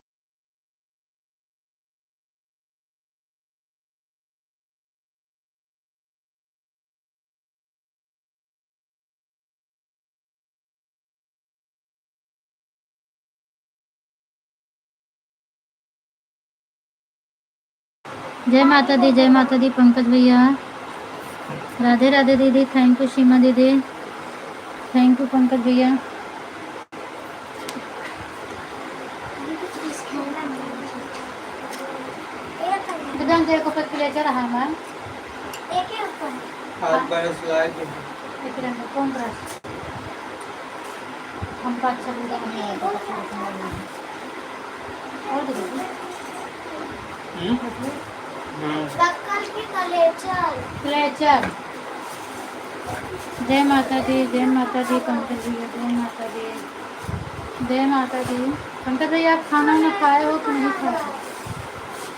जय माता दी पंकज भैया। राधे राधे दीदी, थैंक यू सीमा दीदी, थैंक यू पंकज भैया। विधान तेरे को पत्ती लेकर रहा मैम। एक ही ऊपर हाथ ब्रश लाए थे। एक रंग कौन ब्रश हमको अच्छा लगा नहीं है और दीदी बक्कल की कलेचर क्लेचर। जय माता दी पंकज भैया, जय माता दी, जय माता दी। पंकज भैया आप खाना ना खाए हो कि नहीं खाए?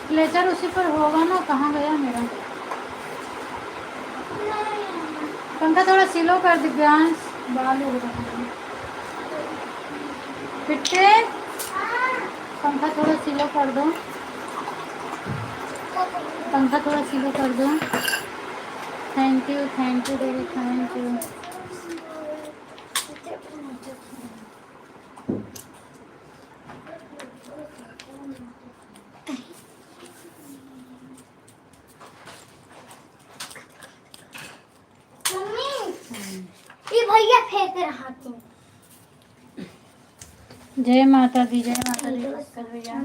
क्लेचर उसी पर होगा ना, कहाँ गया मेरा पंखा? थोड़ा सिलो कर दिव्यांश, बाल हो रहा है। पिट्टे पंखा थोड़ा सिलो कर दो, पंखा थोड़ा सिलो कर दो। थैंक यू दीदी, थैंक यू। ये भैया फेंक रहा तू। जय माता दी पंकज भैया,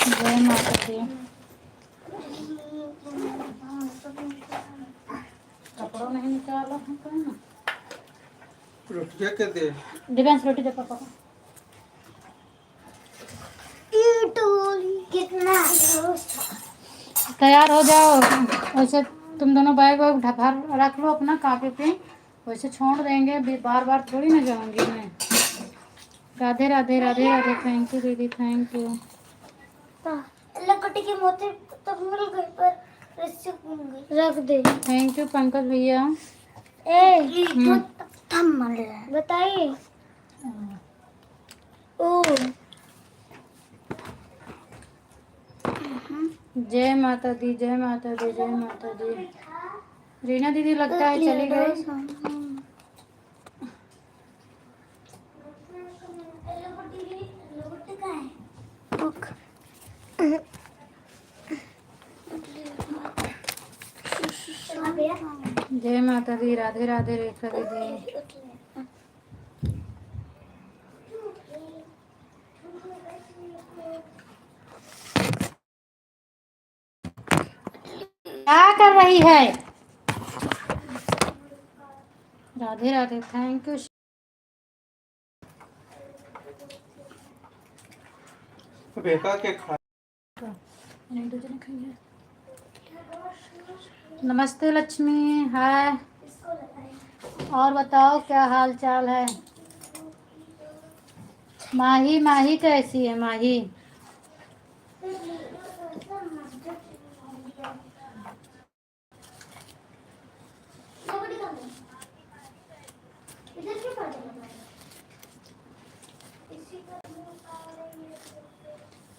जय माता दी। कपड़ों नहीं निकाला है कोई ना। रोटियां क्या दे? दिव्यांश रोटी दे पापा को। कितना तैयार हो जाओ, वैसे तुम दोनों बैग वैग ढका रख लो अपना कापी पे, वैसे छोड़ देंगे, बार बार थोड़ी ना जाऊंगी मैं। राधे राधे राधे राधे, थैंक यू दीदी, थैंक यू। लकड़ी की मोती तो मिल गई पर रस्सी घूम गई, रख दे। थैंक यू पंकज भैया। थम बताइए। ओ जय माता दी जय माता दी जय माता दी। रीना दीदी लगता है चली गई। जय माता दी, राधे राधे रेखा दीदी। क्या कर रही है? Radhe Radhe, thank you. बेका के खा। नमस्ते लक्ष्मी, हाय। और बताओ क्या हाल चाल है? माही कैसी है माही?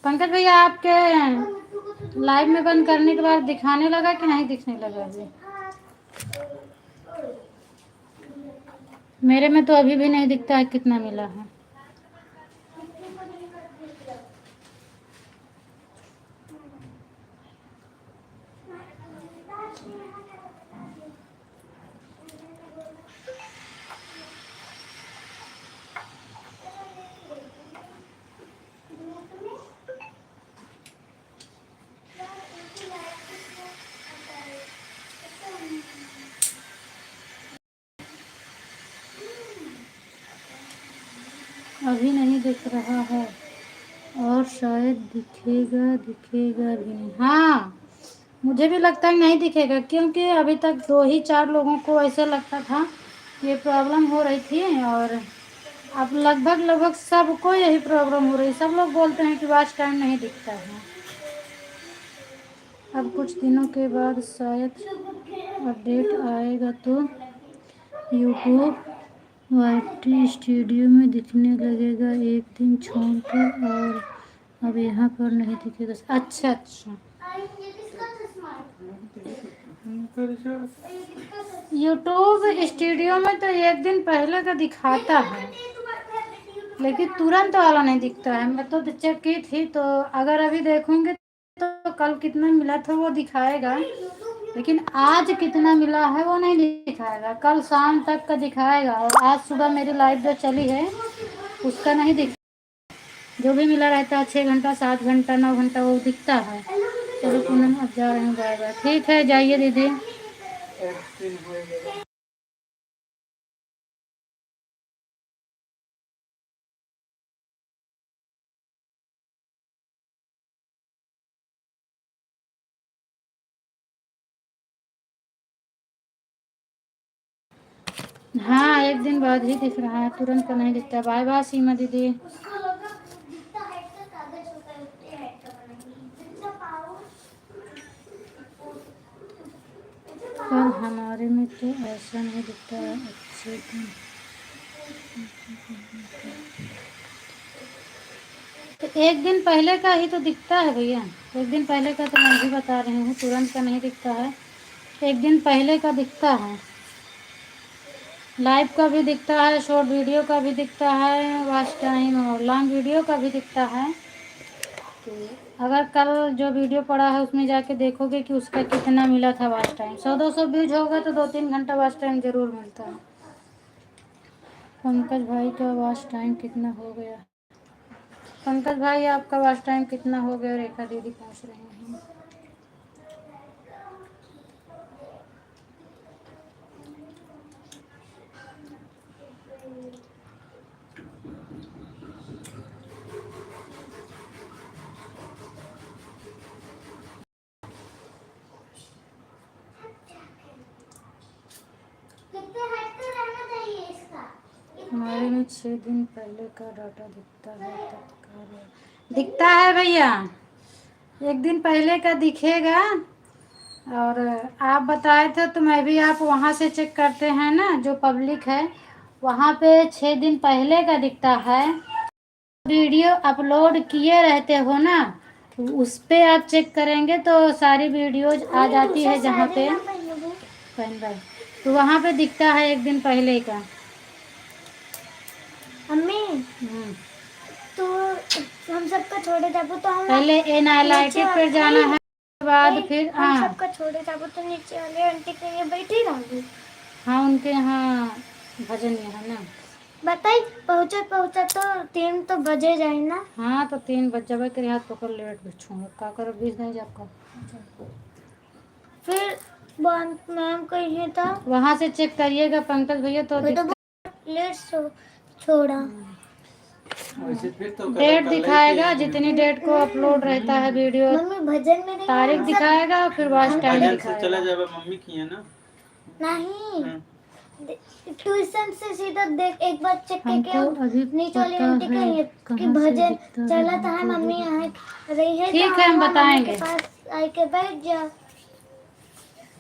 पंकज भैया आपके लाइव में बंद करने के बाद दिखाने लगा कि नहीं दिखने लगा अभी? मेरे में तो अभी भी नहीं दिखता है कितना मिला है। अभी नहीं दिख रहा है और शायद दिखेगा भी नहीं। हाँ मुझे भी लगता है नहीं दिखेगा, क्योंकि अभी तक 2 ही 4 लोगों को ऐसा लगता था ये प्रॉब्लम हो रही थी, और अब लगभग सबको यही प्रॉब्लम हो रही है। सब लोग बोलते हैं कि वॉच टाइम नहीं दिखता है। अब कुछ दिनों के बाद शायद अपडेट आएगा तो यूट्यूब वाईटी स्टूडियो में दिखने लगेगा एक दिन छोड़कर, और अब यहाँ पर नहीं दिखेगा। अच्छा यूट्यूब स्टूडियो में तो एक दिन पहले का दिखाता है। लेकिन तुरंत वाला नहीं दिखता है। मैं तो चेक की थी, तो अगर अभी देखूंगी तो कल कितना मिला था वो दिखाएगा, लेकिन आज कितना मिला है वो नहीं दिखाएगा। कल शाम तक का दिखाएगा, और आज सुबह मेरी लाइफ जो चली है उसका नहीं दिख। जो भी मिला रहता है 6 घंटा, 7 घंटा, 9 घंटा वो दिखता है। चलो पूनम अब जा रहे हैं, बाय बाय। ठीक है, जाइए दीदी। हाँ, एक दिन बाद ही दिख रहा है, तुरंत तो नहीं दिखता। बाय बाय सीमा दीदी। उसको लगा जितना हाइट का कागज होता है उतने हाइट का बनाएंगे, जितना पावर। पर हमारे में तो ऐसा नहीं दिखता है। अच्छे दिन तो एक दिन पहले का ही तो दिखता है भैया। एक दिन पहले का तो मैं भी बता रही हूँ, तुरंत का नहीं दिखता है। एक दिन पहले का दिखता है, लाइव का भी दिखता है, शॉर्ट वीडियो का भी दिखता है, वॉच टाइम और लॉन्ग वीडियो का भी दिखता है। तो अगर कल जो वीडियो पड़ा है उसमें जाके देखोगे कि उसका कितना मिला था वॉच टाइम। 100-200 व्यूज होगा तो 2-3 घंटा वॉच टाइम जरूर मिलता है। पंकज भाई का वॉच टाइम कितना हो गया? पंकज भाई आपका वॉच टाइम कितना हो गया? रेखा दीदी पूछ रहे हैं। कितने हाइट का रहना चाहिए इसका? हमारे में 6 दिन पहले का डाटा दिखता है, तत्काल दिखता है भैया। एक दिन पहले का दिखेगा। और आप बताए थे तो मैं भी, आप वहाँ से चेक करते हैं ना जो पब्लिक है, वहाँ पे 6 दिन पहले का दिखता है। वीडियो अपलोड किए रहते हो ना, तो उस पे आप चेक करेंगे तो सारी वीडियोज आ जाती है जहाँ पे पहन भाई, तो वहाँ पे दिखता है एक दिन पहले का। अम्मी तो हम सबका छोड़े जाबो तो हम पहले एनालिटिक पर जाना है, बाद फिर हम हाँ सबका छोड़े जाबो तो नीचे वाले आंटी के ये बैठी रहूंगी। हाँ, उनके यहाँ भजन में है ना। बताई पहुँचे तो 3 तो बजे जाए ना। हाँ तो 3 बज जावे के हाथ पकड़ लेट बिछूंगा का करो 20 नहीं जाकर। फिर मैम कही था वहाँ से चेक करिएगा पंकज भैया तो लेट छोड़ा। वैसे फिर तो डेट दिखाएगा, जितनी डेट को अपलोड रहता है वीडियो, मम्मी भजन में नहीं तारीख दिखाएगा और फिर वॉच टाइम भजन से चला दिखाएगा। जावे मम्मी की है ना। नहीं ट्यूशन से सीधा देख एक बार चेक हमको अभी करके नीचे वाली पता आंटी है कही कहाँ कि से भजन दिखता है, चला था हमको मम्मी भी यहाँ रही है ठीक तो है, हम मम्मी बताएंगे। के पास आई के बैठ जा।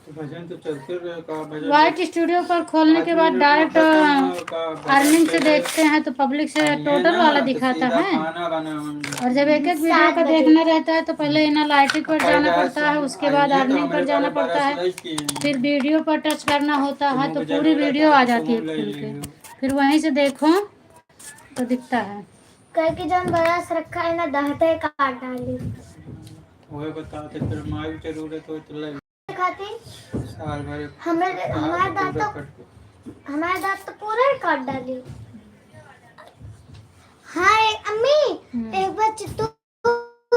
तो भजन तो चलते रहे का भजन। वाइट स्टूडियो पर खोलने के बाद डायरेक्ट अर्निंग से देखते हैं तो पब्लिक से टोटल वाला दिखाता है। खाना गाना और जब एक एक वीडियो का देखना रहता है तो पहले एनालिटिक पर जाना पड़ता है, उसके बाद अर्निंग पर जाना पड़ता है, फिर वीडियो पर टच करना होता है तो पूरी वीडियो आ जाती है खुल के, फिर वहीं से देखो तो दिखता है। कह के जन बरस रखा है ना दहते काट डाली वो बताते फिर माई जरूरत हो तो ले खाती साल भर हमारे दांत तो पूरा ही काट डाली। हाय अम्मी एक बार चित्तू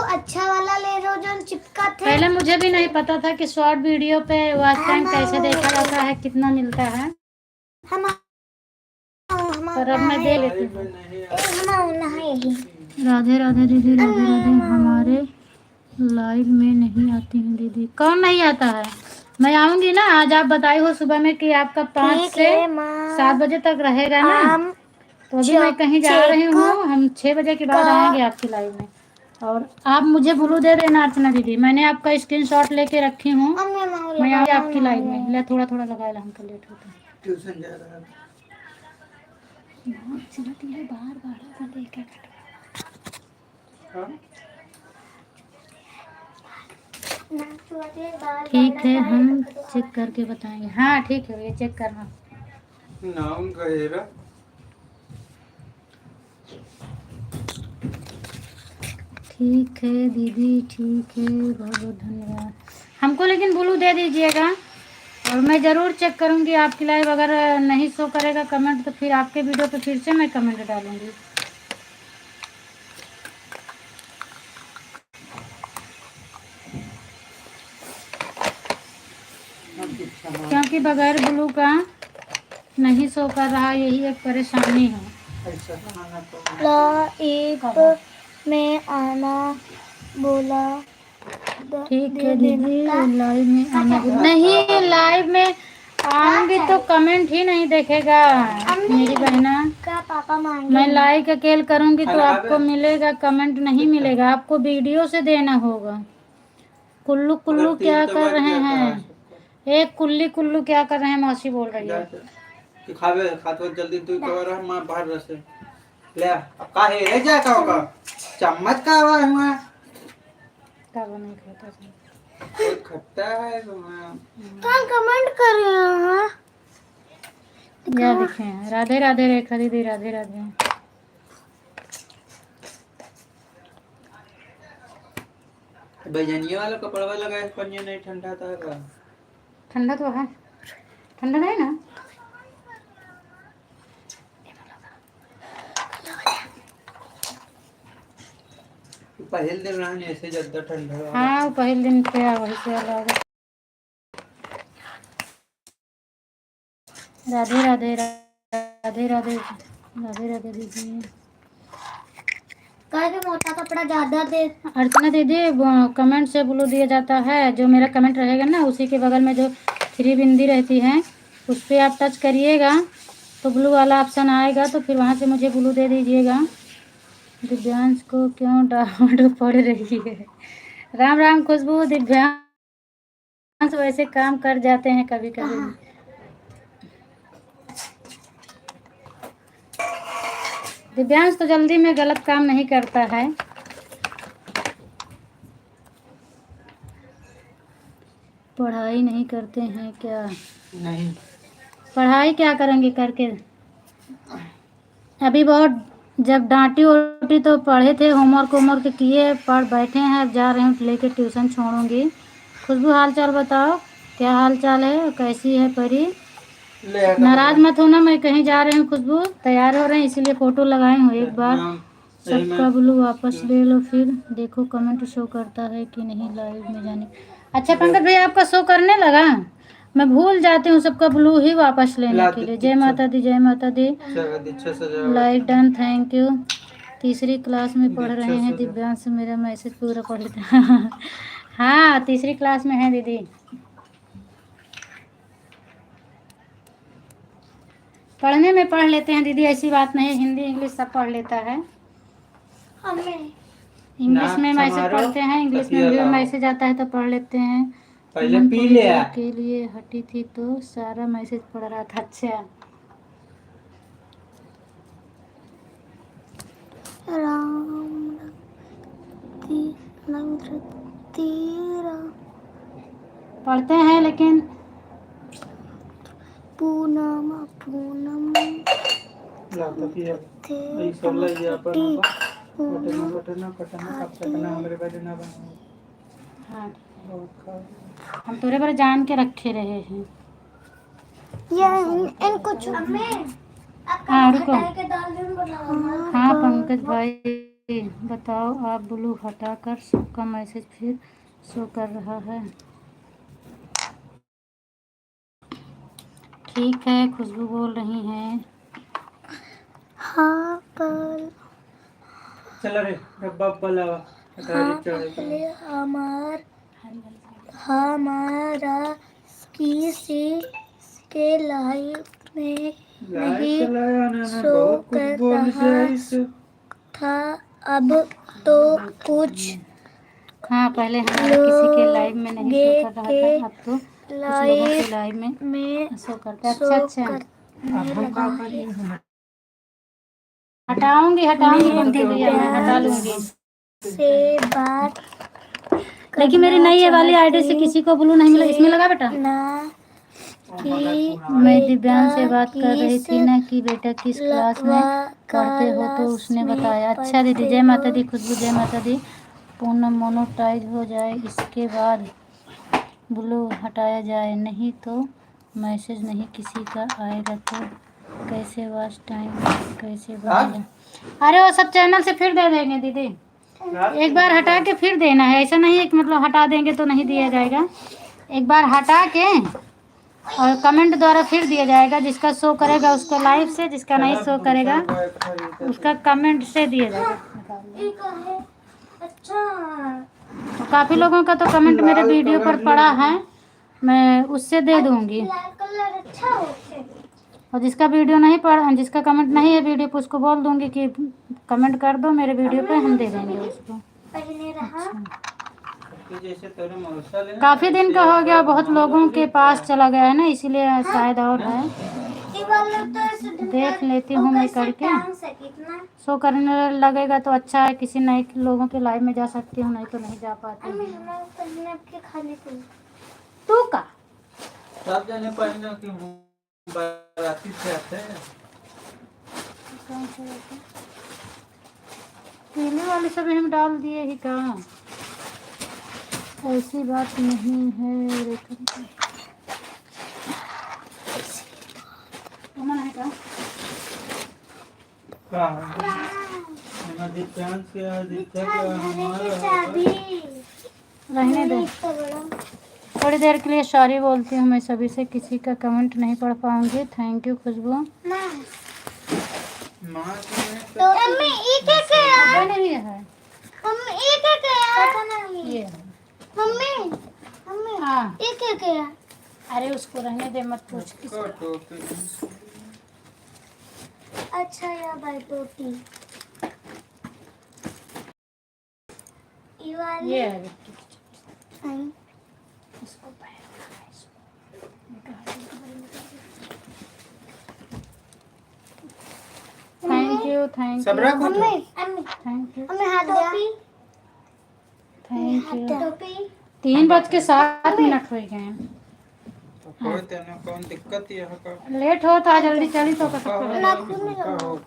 अच्छा वाला ले लो जो चिपका थे। पहले मुझे भी नहीं पता था कि शॉर्ट वीडियो पे वॉच टाइम कैसे देखा जाता है, कितना मिलता है, पर अब मैं दे लेती हूँ। राधे राधे दीदी, राधे राधे। हमारे लाइव में नहीं आती हैं दीदी। कौन नहीं आता है? मैं आऊंगी ना, आज आप बताई हो सुबह में कि आपका 5 से 7 बजे तक रहेगा ना, तो अभी मैं कहीं जा रही हूँ, हम 6 बजे के बाद आएंगे आपकी लाइव में। और आप मुझे ब्लू दे देना अर्चना दीदी, मैंने आपका स्क्रीनशॉट लेके रखी हूँ, मैं आऊंगी आपकी लाइव में। ले थोड़ा थोड़ा लगाए ला, हमको लेट होता है। ट्यूशन जा रहा है। बार बार ठीक है, हम चेक करके बताएंगे। हाँ ठीक है भैया, चेक करना। नाम कहेगा ठीक है दीदी, ठीक है, बहुत बहुत धन्यवाद। हमको लेकिन ब्लू दे दीजिएगा, और मैं ज़रूर चेक करूँगी आपकी लाइव। अगर नहीं शो करेगा कमेंट तो फिर आपके वीडियो पे फिर से मैं कमेंट डालूँगी। क्योंकि बगैर ब्लू का नहीं शो कर रहा, यही एक परेशानी है। ऐसा खाना तो लाइव में आना बोला। ठीक है दीदी, लाइव में आना नहीं, लाइव में आऊंगी तो कमेंट ही नहीं देखेगा मेरी बहना। का पापा मांगे। मैं लाइक अकेले करूंगी तो आपको मिलेगा, कमेंट नहीं मिलेगा, आपको वीडियो से देना होगा। कुल्लू कुल्लू क्या कर रहे हैं? एक कुल्ली कुल्लू क्या कर रहे हैं? मौसी बोल रही है। कि खावे खातो जल्दी तू तो रह मां बाहर रसे ले अब काहे रे जा का चम्मच का आवा हुआ का नहीं खाता है। बहुत खट्टा है तो कौन कमेंट कर रहे हैं? या देखें, राधे राधे रेखा दीदी, राधे राधे। बैजनिया वाला कपड़ा लगा पंजे नहीं ठंडा था का? ठंडा तो है, ठंडा नहीं ना। पहले दिन रहने ऐसे ज्यादा ठंडा है। हाँ वो पहले दिन पे वही से अलग। राधे राधे राधे राधे राधे राधे दीदी। कहे मोटा कपड़ा ज्यादा दे। अर्चना दीदी, कमेंट से ब्लू दिया जाता है। जो मेरा कमेंट रहेगा ना उसी के बगल में जो 3 बिंदी रहती है उस पर आप टच करिएगा तो ब्लू वाला ऑप्शन आएगा, तो फिर वहाँ से मुझे ब्लू दे दीजिएगा। दिव्यांश को क्यों डांट पड़ रही है? राम राम खुशबू। दिव्यांश वैसे काम कर जाते हैं कभी कभी। दिव्यांश तो जल्दी में गलत काम नहीं करता है। पढ़ाई नहीं करते हैं क्या? नहीं, पढ़ाई क्या करेंगे करके? अभी बहुत जब डांटी उटी तो पढ़े थे, होमवर्क किए, पढ़ बैठे हैं। अब जा रहे हैं लेके ट्यूशन छोड़ूंगी। खुशबू हाल चाल बताओ, क्या हाल चाल है, कैसी है परी? नाराज मत होना, मैं कहीं जा रही हूँ। खुशबू तैयार हो रहे हैं इसीलिए फोटो लगाई हूँ। एक बार सबका ब्लू वापस ले लो, फिर देखो कमेंट शो करता है कि नहीं लाइव में जाने। अच्छा पंकज भाई आपका शो करने लगा? मैं भूल जाती हूँ सबका ब्लू ही वापस लेने के लिए। जय माता दी, जय माता दी। Like done, thank you. 3री क्लास में पढ़ रहे हैं दिव्यांश। मेरा मैसेज पूरा पढ़ लेते हैं। हाँ 3री क्लास में है दीदी। पढ़ने में पढ़ लेते हैं दीदी, ऐसी बात नहीं। हिंदी इंग्लिश सब पढ़ लेता है। हमें इंग्लिश में मैसेज पढ़ते हैं, इंग्लिश में भी मैसेज आता है तो पढ़ लेते हैं। पहले पी ले के लिए हटी थी तो सारा मैसेज पढ़ रहा था। अच्छा पढ़ते हैं लेकिन पूनम पूनम हाँ हम तोरे पर जान के रखे रहे हैं। इनको हाँ रुको। हाँ पंकज भाई बताओ, आप ब्लू हटाकर सबका मैसेज फिर शो कर रहा है। ठीक है, खुशबू बोल रही हैं। हाँ कल चला रे डब्बा बलावा हमारा किसी के लाइफ में नहीं शो कर रहा था, अब तो कुछ हाँ पहले हमारे किसी के लाइव में नहीं शो कर रहा था, अब तो कुछ लोगों के लाइव में शो करता है। अच्छा अच्छा हटाऊंगी हटा लूंगी से बात। लेकिन मेरी नई वाली आईडी से किसी को ब्लू नहीं मिला। इसमें लगा बेटा ना कि मैं दिव्यांश से बात कर रही थी ना कि बेटा किस क्लास में पढ़ते हो, तो उसने बताया। अच्छा दीदी, जय माता दी खुशबू, जय माता दी। पूनम मोनोटाइज हो जाए इसके बाद ब्लू हटाया जाए, नहीं तो मैसेज नहीं किसी का आएगा तो कैसे वॉच टाइम कैसे बढ़ेगा। अरे वो सब चैनल से फिर दे देंगे दीदी, एक बार हटा के फिर देना है, ऐसा नहीं है कि मतलब हटा देंगे तो नहीं दिया जाएगा। एक बार हटा के और कमेंट द्वारा फिर दिया जाएगा, जिसका शो करेगा उसको लाइव से, जिसका नहीं शो करेगा उसका कमेंट से दिया जाएगा। एक है अच्छा तो काफ़ी लोगों का तो कमेंट मेरे वीडियो पर पड़ा है, मैं उससे दे दूंगी। लाल कलर अच्छा होता है। और जिसका वीडियो नहीं पड़ा, जिसका कमेंट नहीं है वीडियो पे, उसको बोल दूंगी कि कमेंट कर दो मेरे वीडियो पे, हम दे देंगे उसको। पहले रहा जैसे तेरे मौसा लेना काफ़ी दिन का हो गया, बहुत लोगों के पास चला गया है ना, इसीलिए शायद और है। ये वाला तो ऐसे देख लेती हूँ मैं करके, डांस है कितना। शो करने लगेगा तो अच्छा है, किसी नए लोगों के लाइव में जा सकती हूँ, नहीं तो नहीं जा पाती अम्मी हूँ। हमारे पहले के खाने को तू का सब जने पहले कि बाराती से आते हैं। पीने वाले सभी हम डाल दिए ही कहाँ, ऐसी बात नहीं है। अमन है का अधिकांश के अधिकतर की चाबी रहने दे। इतना बड़ा थोड़ी देर के लिए सॉरी बोलती हूँ मैं सभी से, किसी का कमेंट नहीं पढ़ पाऊंगी। थैंक यू खुशबू। माँ माँ तो अम्मी ये क्या क्या नहीं है, मम्मी ये क्या क्या पता नहीं ये है। मम्मी मम्मी हाँ ये क्या क्या अरे उसको रहने दे, मत पूछ किसका। अच्छा या बाटोटी ये वाली ये है इसको थैंक यू थैंक सब यू रखो तो। अम्मी अम्मी थैंक यू अम्मी हाथ टोपी थैंक यू। टोपी 3:07 हो गए हैं। तो कोई तेने कौन दिक्कत ही है का लेट हो तो आ जल्दी चली तो नाखून में लगाओ।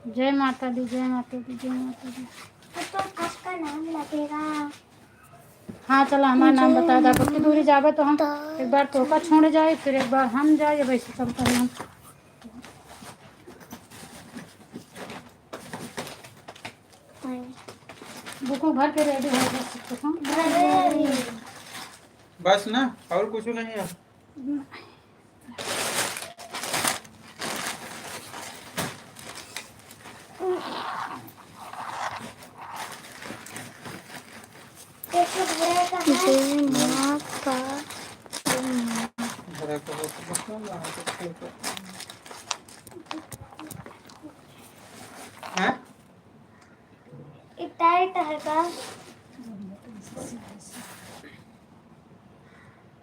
जय माता दी जय माता दी जय माता दी। तो आपका नाम लगेगा हाँ चलो हमारा नाम बता दो, कितनी दूरी जावे तो हम एक बार तोका छोड़ जाए, फिर एक बार हम जाए, वैसे चलता है हम। बुको भर के रेडी हो गए। बस ना और कुछ नहीं है। हैं? टाइट है का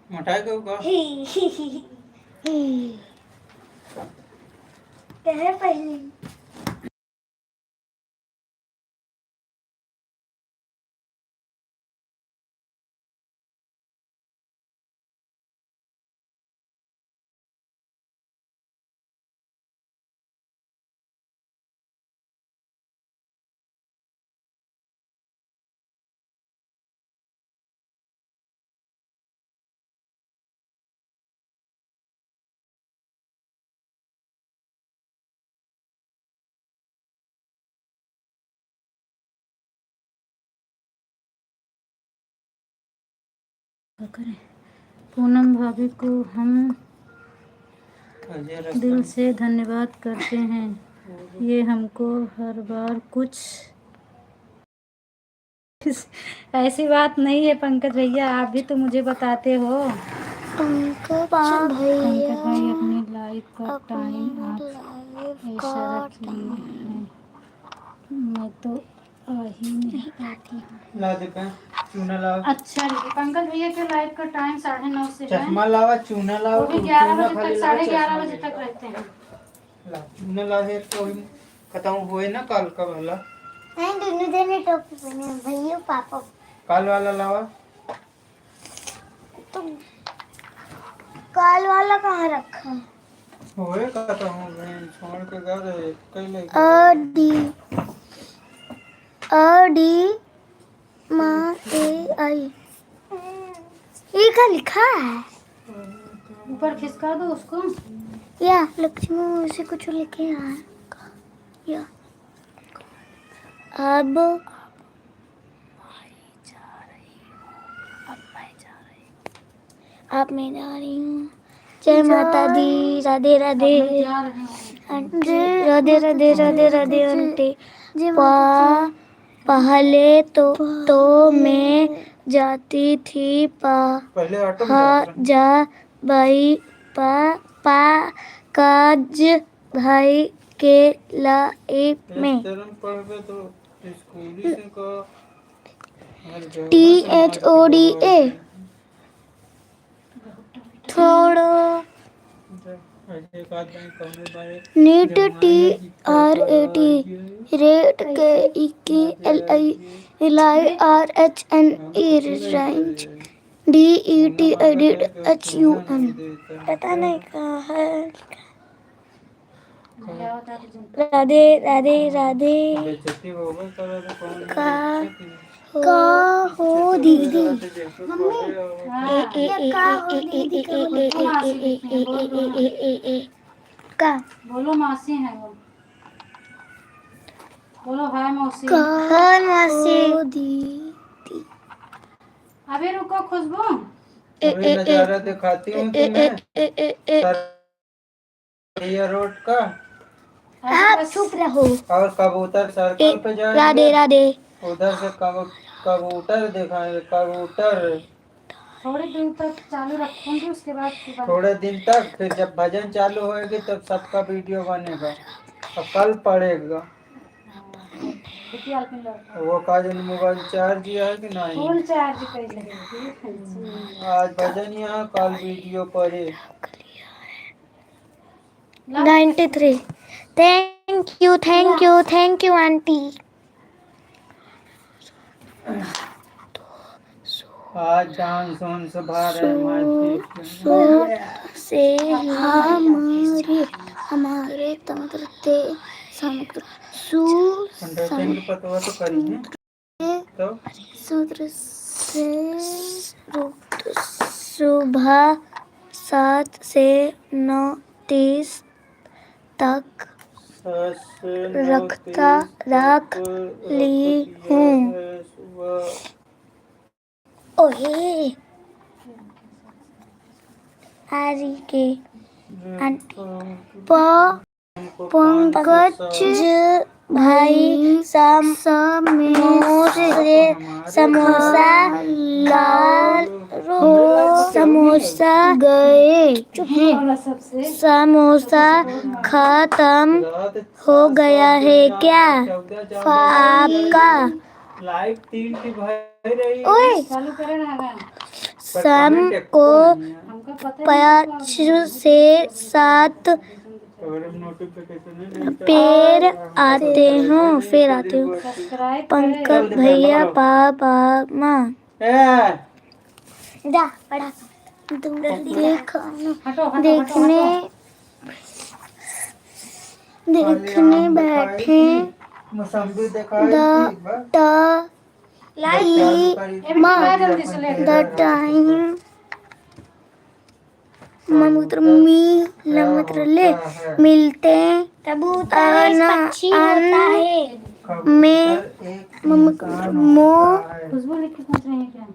मोटाई को का कहे पहले करें। पूनम भाभी को हम दिल से धन्यवाद करते हैं, ये हमको हर बार कुछ ऐसी बात नहीं है। पंकज भैया आप भी तो मुझे बताते हो। पंकज पंकज भैया भाई अपनी लाइफ का टाइम आप ऐसा रखिए है, मैं तो आ ही नहीं पाती। ला दे पे चूना लाओ। अच्छा पंकज भैया के लाइफ का टाइम 9:30 से है, चश्मा लावा चूना लाओ। वो भी 11 बजे तक 11:30 बजे तक रहते हैं। ला चूना ला है तो खत्म हुए ना कल का वाला। नहीं दोनों जने टोपी पहने भैया पापा कल वाला लावा। तो काल वाला कहाँ रखा होए खत्म हो गए छोड़ के गए कई ले अडी अडी मा क्या लिखा है? ऊपर खिसका दो उसको। या लक्ष्मी से कुछ लिखे हैं या अब आप मैं जा रही हूँ। जय माता दी। राधे राधे जा रहे हैं। आंटी। राधे राधे राधे राधे आंटी। पहले तो मैं जाती थी पहले ऑटो में जाते थे। जा भाई काज भाई के लाइफ में तेरह पढ़ के तो स्कूली से का THODA थोड़ा एक आदमी कमरे बारे नीट TRAT रेट के LIRHNE range DET edit HUM पता नहीं कहाँ है। राधे राधे राधे बेइज्जती हो गई करा तो कौन का हो दीदी का बोलो मासी है वो। बोलो हाय मौसी। हाय मासी दीदी। अभी रुको खुशबू। अभी नजारा दिखाती हूँ तुम्हें सरैया रोड का। आप चुप रहो। और कबूतर सर्कल पे जाएंगे। राधे राधे उधर से कबूतर दिखाएंगे कबूतर। थोड़ी देर तक चालू रखूंगी उसके बाद थोड़े दिन तक फिर जब भजन चालू होएगी तब सबका वीडियो बनेगा और कल पड़ेगा। वो काजल मोबाइल चार्ज है कि नहीं? फुल चार्ज कर आज भजन यहाँ कल वीडियो पड़े। 93 थैंक यू आंटी। आज डांस वांस भा रहे से हमारे तंत्र ते समग्र के पतवा तो करिए तो सूत्र से सुबह 7 से 9:30 तक रख ली हूँ। ओहे आरी के पंकज भाई समोसा लाल समोसा गए समोसा खत्म हो गया है क्या आपका? लाइव 3 की भाई रही ओए चालू करे ना। शाम को 5 से 7 फिर आते हूँ पंकज भैया पापा माँ जा पढ़ा देखने बैठे मौसम्बी द टाइम मिलते खुशबू लिख के पूछ रही है क्या?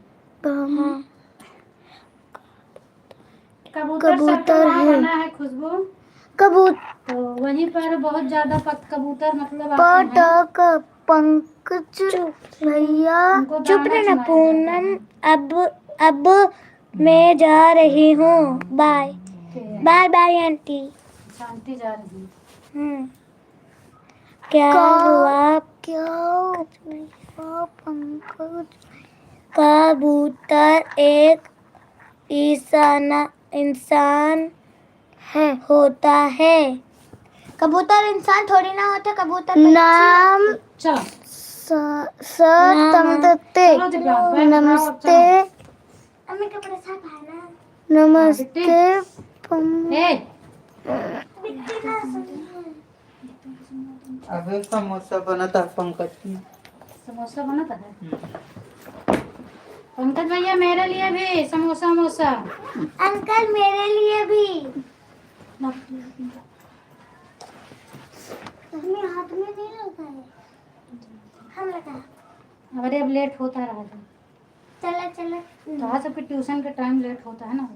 कबूतर है खुशबू। कबूतर तो वहीं पर बहुत ज्यादा कबूतर मतलब आते हैं। पटक पंकज भैया चुप रहना पूनम। अब मैं जा रही हूँ। Bye bye bye aunty. Shanti जा रही है। क्या हुआ पंकज? कबूतर एक इंसान है होता है। कबूतर इंसान थोड़ी ना होता। कबूतर नाम नमस्ते अम्मी कपड़े साफ है ना। नमस्ते अभी समोसा बना था पंकज की। समोसा बना था पंकज भैया मेरे लिए भी समोसा वमोसा। अंकल मेरे लिए भी। अपने हाथ में नहीं लगा है, हम लगा। अरे अब लेट होता रहा था, चला चला। तो आज सबके ट्यूशन के टाइम लेट होता है ना।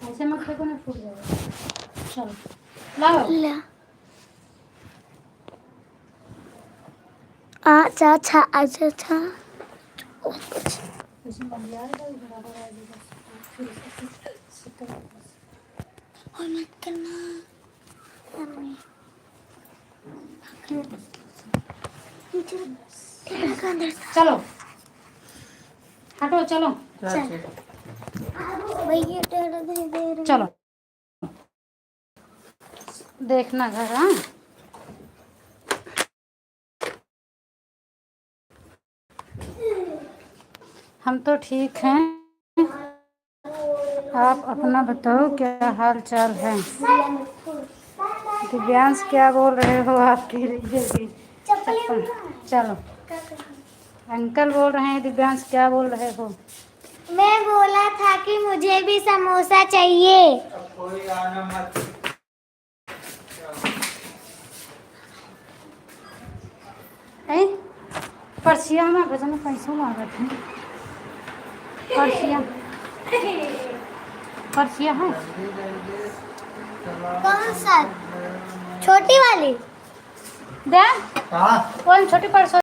ऐसे मत फेंको ना, फूट जाएगा। चलो लाओ। ला। अच्छा अच्छा अच्छा अच्छा। इसमें लग जाएगा, ये बराबर आ जाएगा। और मत करना मम्मी। चलो हटो, चलो भैया टेढ़ा दे दे रहे। चलो देखना घर। हाँ हम तो ठीक हैं, आप अपना बताओ क्या हाल चाल है। दिव्यांश क्या बोल रहे हो आपके लिए? चप्पल। चलो अंकल बोल रहे हैं, दिव्यांश क्या बोल रहे हो? मैं बोला था कि मुझे भी समोसा चाहिए। अब कोई आना मत। ऐ परसिया में भजन पैसों लागत है। परसिया परसिया है। कौन सा? छोटी वाली? दे हाँ कौन छोटी परसों